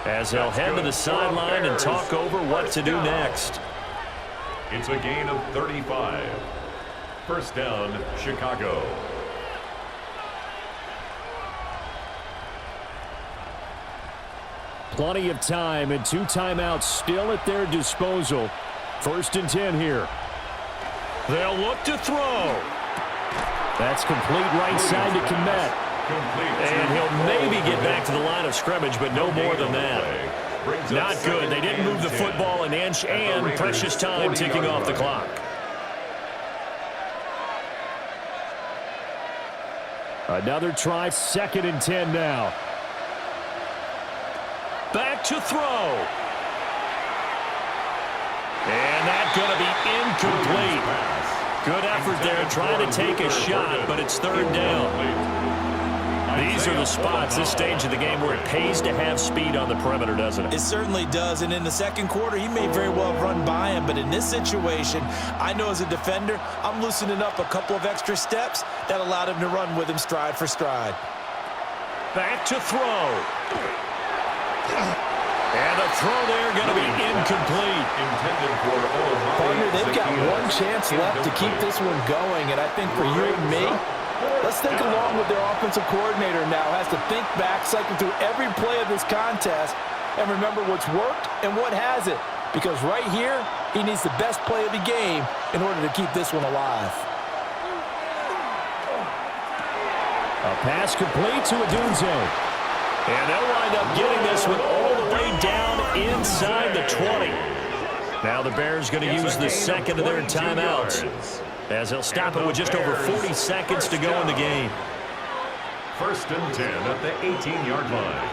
as they'll head to the sideline and talk over what to do next.
It's a gain of 35. 1st down, Chicago.
Plenty of time and 2 timeouts still at their disposal. 1st and 10 here. They'll look to throw. That's complete right side to Kmet. And he'll maybe get back to the line of scrimmage, but no more than that. Not good. They didn't move the football an inch, and precious time ticking off the clock. Another try, 2nd and 10 now. Back to throw. And that's going to be incomplete. Good effort there trying to take a shot, but it's 3rd down. These are the spots, this stage of the game, where it pays to have speed on the perimeter, doesn't it?
It certainly does, and in the 2nd quarter, he may very well have run by him, but in this situation, I know as a defender, I'm loosening up a couple of extra steps that allowed him to run with him stride for stride.
back to throw. And the throw there going to be incomplete.
Intended for
Partner, they've got one chance left to keep this one going, and I think for you and me, let's think along with their offensive coordinator now. Has to think back, cycle through every play of this contest, and remember what's worked and what hasn't. Because right here, he needs the best play of the game in order to keep this one alive.
A pass complete to Odunze. And they'll wind up getting this one all the way down inside the 20. Now the Bears going to use the second of their timeouts, as they'll stop it with just over 40 seconds to go in the game.
1st and 10 at the 18-yard line.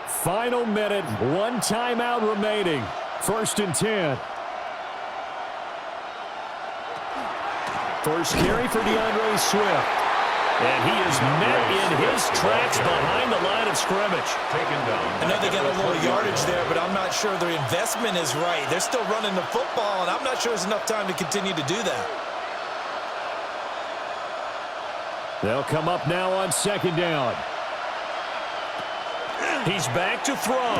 Final minute, one timeout remaining. 1st and 10. First carry for DeAndre Swift. And he is met in his tracks behind the line of scrimmage.
Taken down.
I know they got a little yardage there, but I'm not sure their investment is right. They're still running the football, and I'm not sure there's enough time to continue to do that.
They'll come up now on 2nd down. He's back to throw.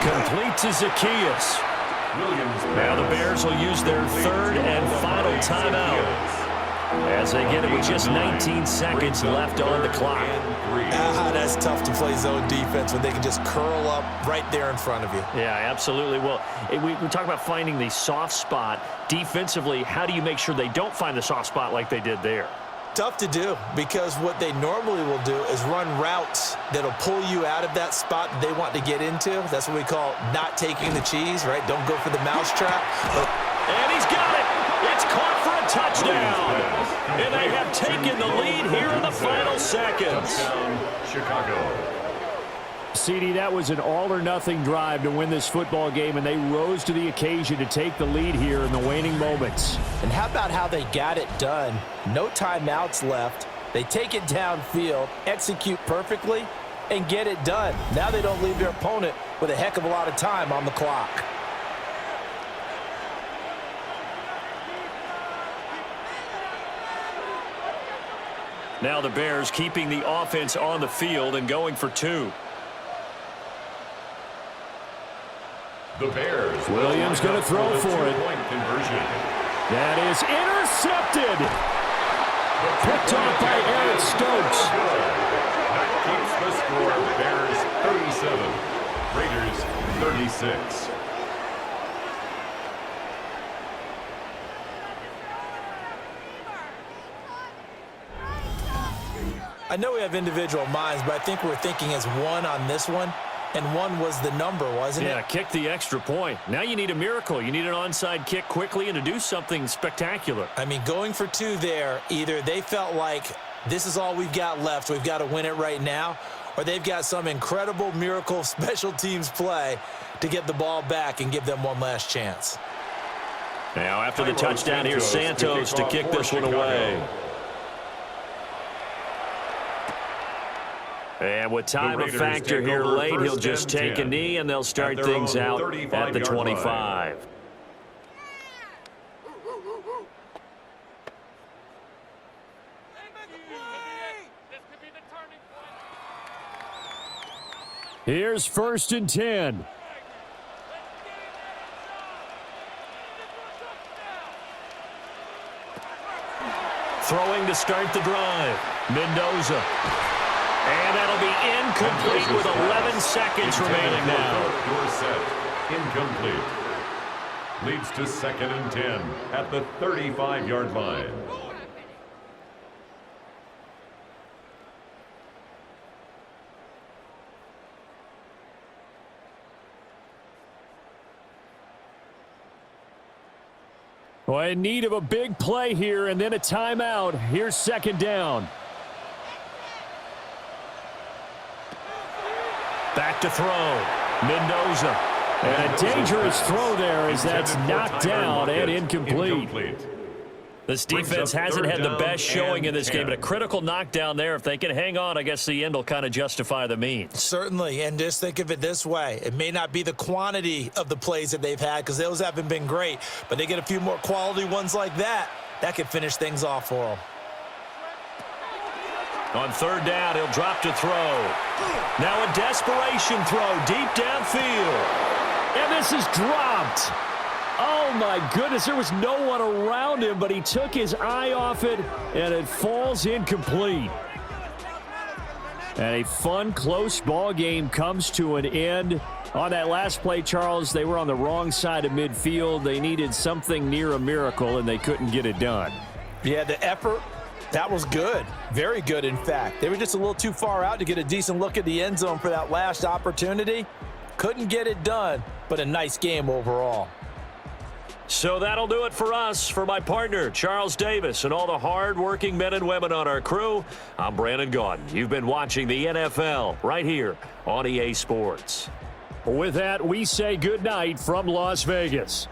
Complete to Zacchaeus. Now the Bears will use their 3rd and final timeout, as they get it with just 19 seconds left on the clock.
That's tough to play zone defense when they can just curl up right there in front of you.
Yeah, absolutely. Well, we talk about finding the soft spot. Defensively, how do you make sure they don't find the soft spot like they did there?
Tough to do, because what they normally will do is run routes that'll pull you out of that spot that they want to get into. That's what we call not taking the cheese, right? Don't go for the mousetrap.
And he's got it. It's caught for a touchdown. And they have taken the lead here in the final seconds.
Chicago.
CD, that was an all-or-nothing drive to win this football game, and they rose to the occasion to take the lead here in the waning moments.
And how about how they got it done? No timeouts left. They take it downfield, execute perfectly, and get it done. Now they don't leave their opponent with a heck of a lot of time on the clock.
Now the Bears keeping the offense on the field and going for 2.
The Bears.
Williams going to throw for it.
Conversion.
That is intercepted. Picked off by Eric Stokes.
That keeps the score. Bears 37. Raiders 36.
I know we have individual minds, but I think we're thinking as one on this one, and 1 was the number, wasn't it?
Yeah, kick the extra point. Now you need a miracle. You need an onside kick quickly and to do something spectacular.
I mean, going for 2 there, either they felt like this is all we've got left, we've got to win it right now, or they've got some incredible miracle special teams play to get the ball back and give them one last chance.
Now after the touchdown, here's Santos to kick this one away. And with time a factor here late, he'll just take a knee, and they'll start things out at the 25. Here's 1st and 10. Throwing to start the drive. Mendoza. And that'll be incomplete with 11 seconds remaining now.
Incomplete. Leads to 2nd and 10 at the 35-yard line.
Well, in need of a big play here and then a timeout. Here's 2nd down. Back to throw. Mendoza. And a dangerous throw there as that's knocked down and incomplete. This defense hasn't had the best showing in this game, but a critical knockdown there. If they can hang on, I guess the end will kind of justify the means.
Certainly, and just think of it this way. It may not be the quantity of the plays that they've had because those haven't been great, but they get a few more quality ones like that. That could finish things off for them.
On third down, he'll drop to throw. Now a desperation throw deep downfield. And this is dropped. Oh, my goodness. There was no one around him, but he took his eye off it, and it falls incomplete. And a fun, close ball game comes to an end. On that last play, Charles, they were on the wrong side of midfield. They needed something near a miracle, and they couldn't get it done.
Yeah, the effort, that was good. Very good, in fact. They were just a little too far out to get a decent look at the end zone for that last opportunity. Couldn't get it done, but a nice game overall.
So that'll do it for us. For my partner, Charles Davis, and all the hard-working men and women on our crew, I'm Brandon Gaudin. You've been watching the NFL right here on EA Sports. With that, we say goodnight from Las Vegas.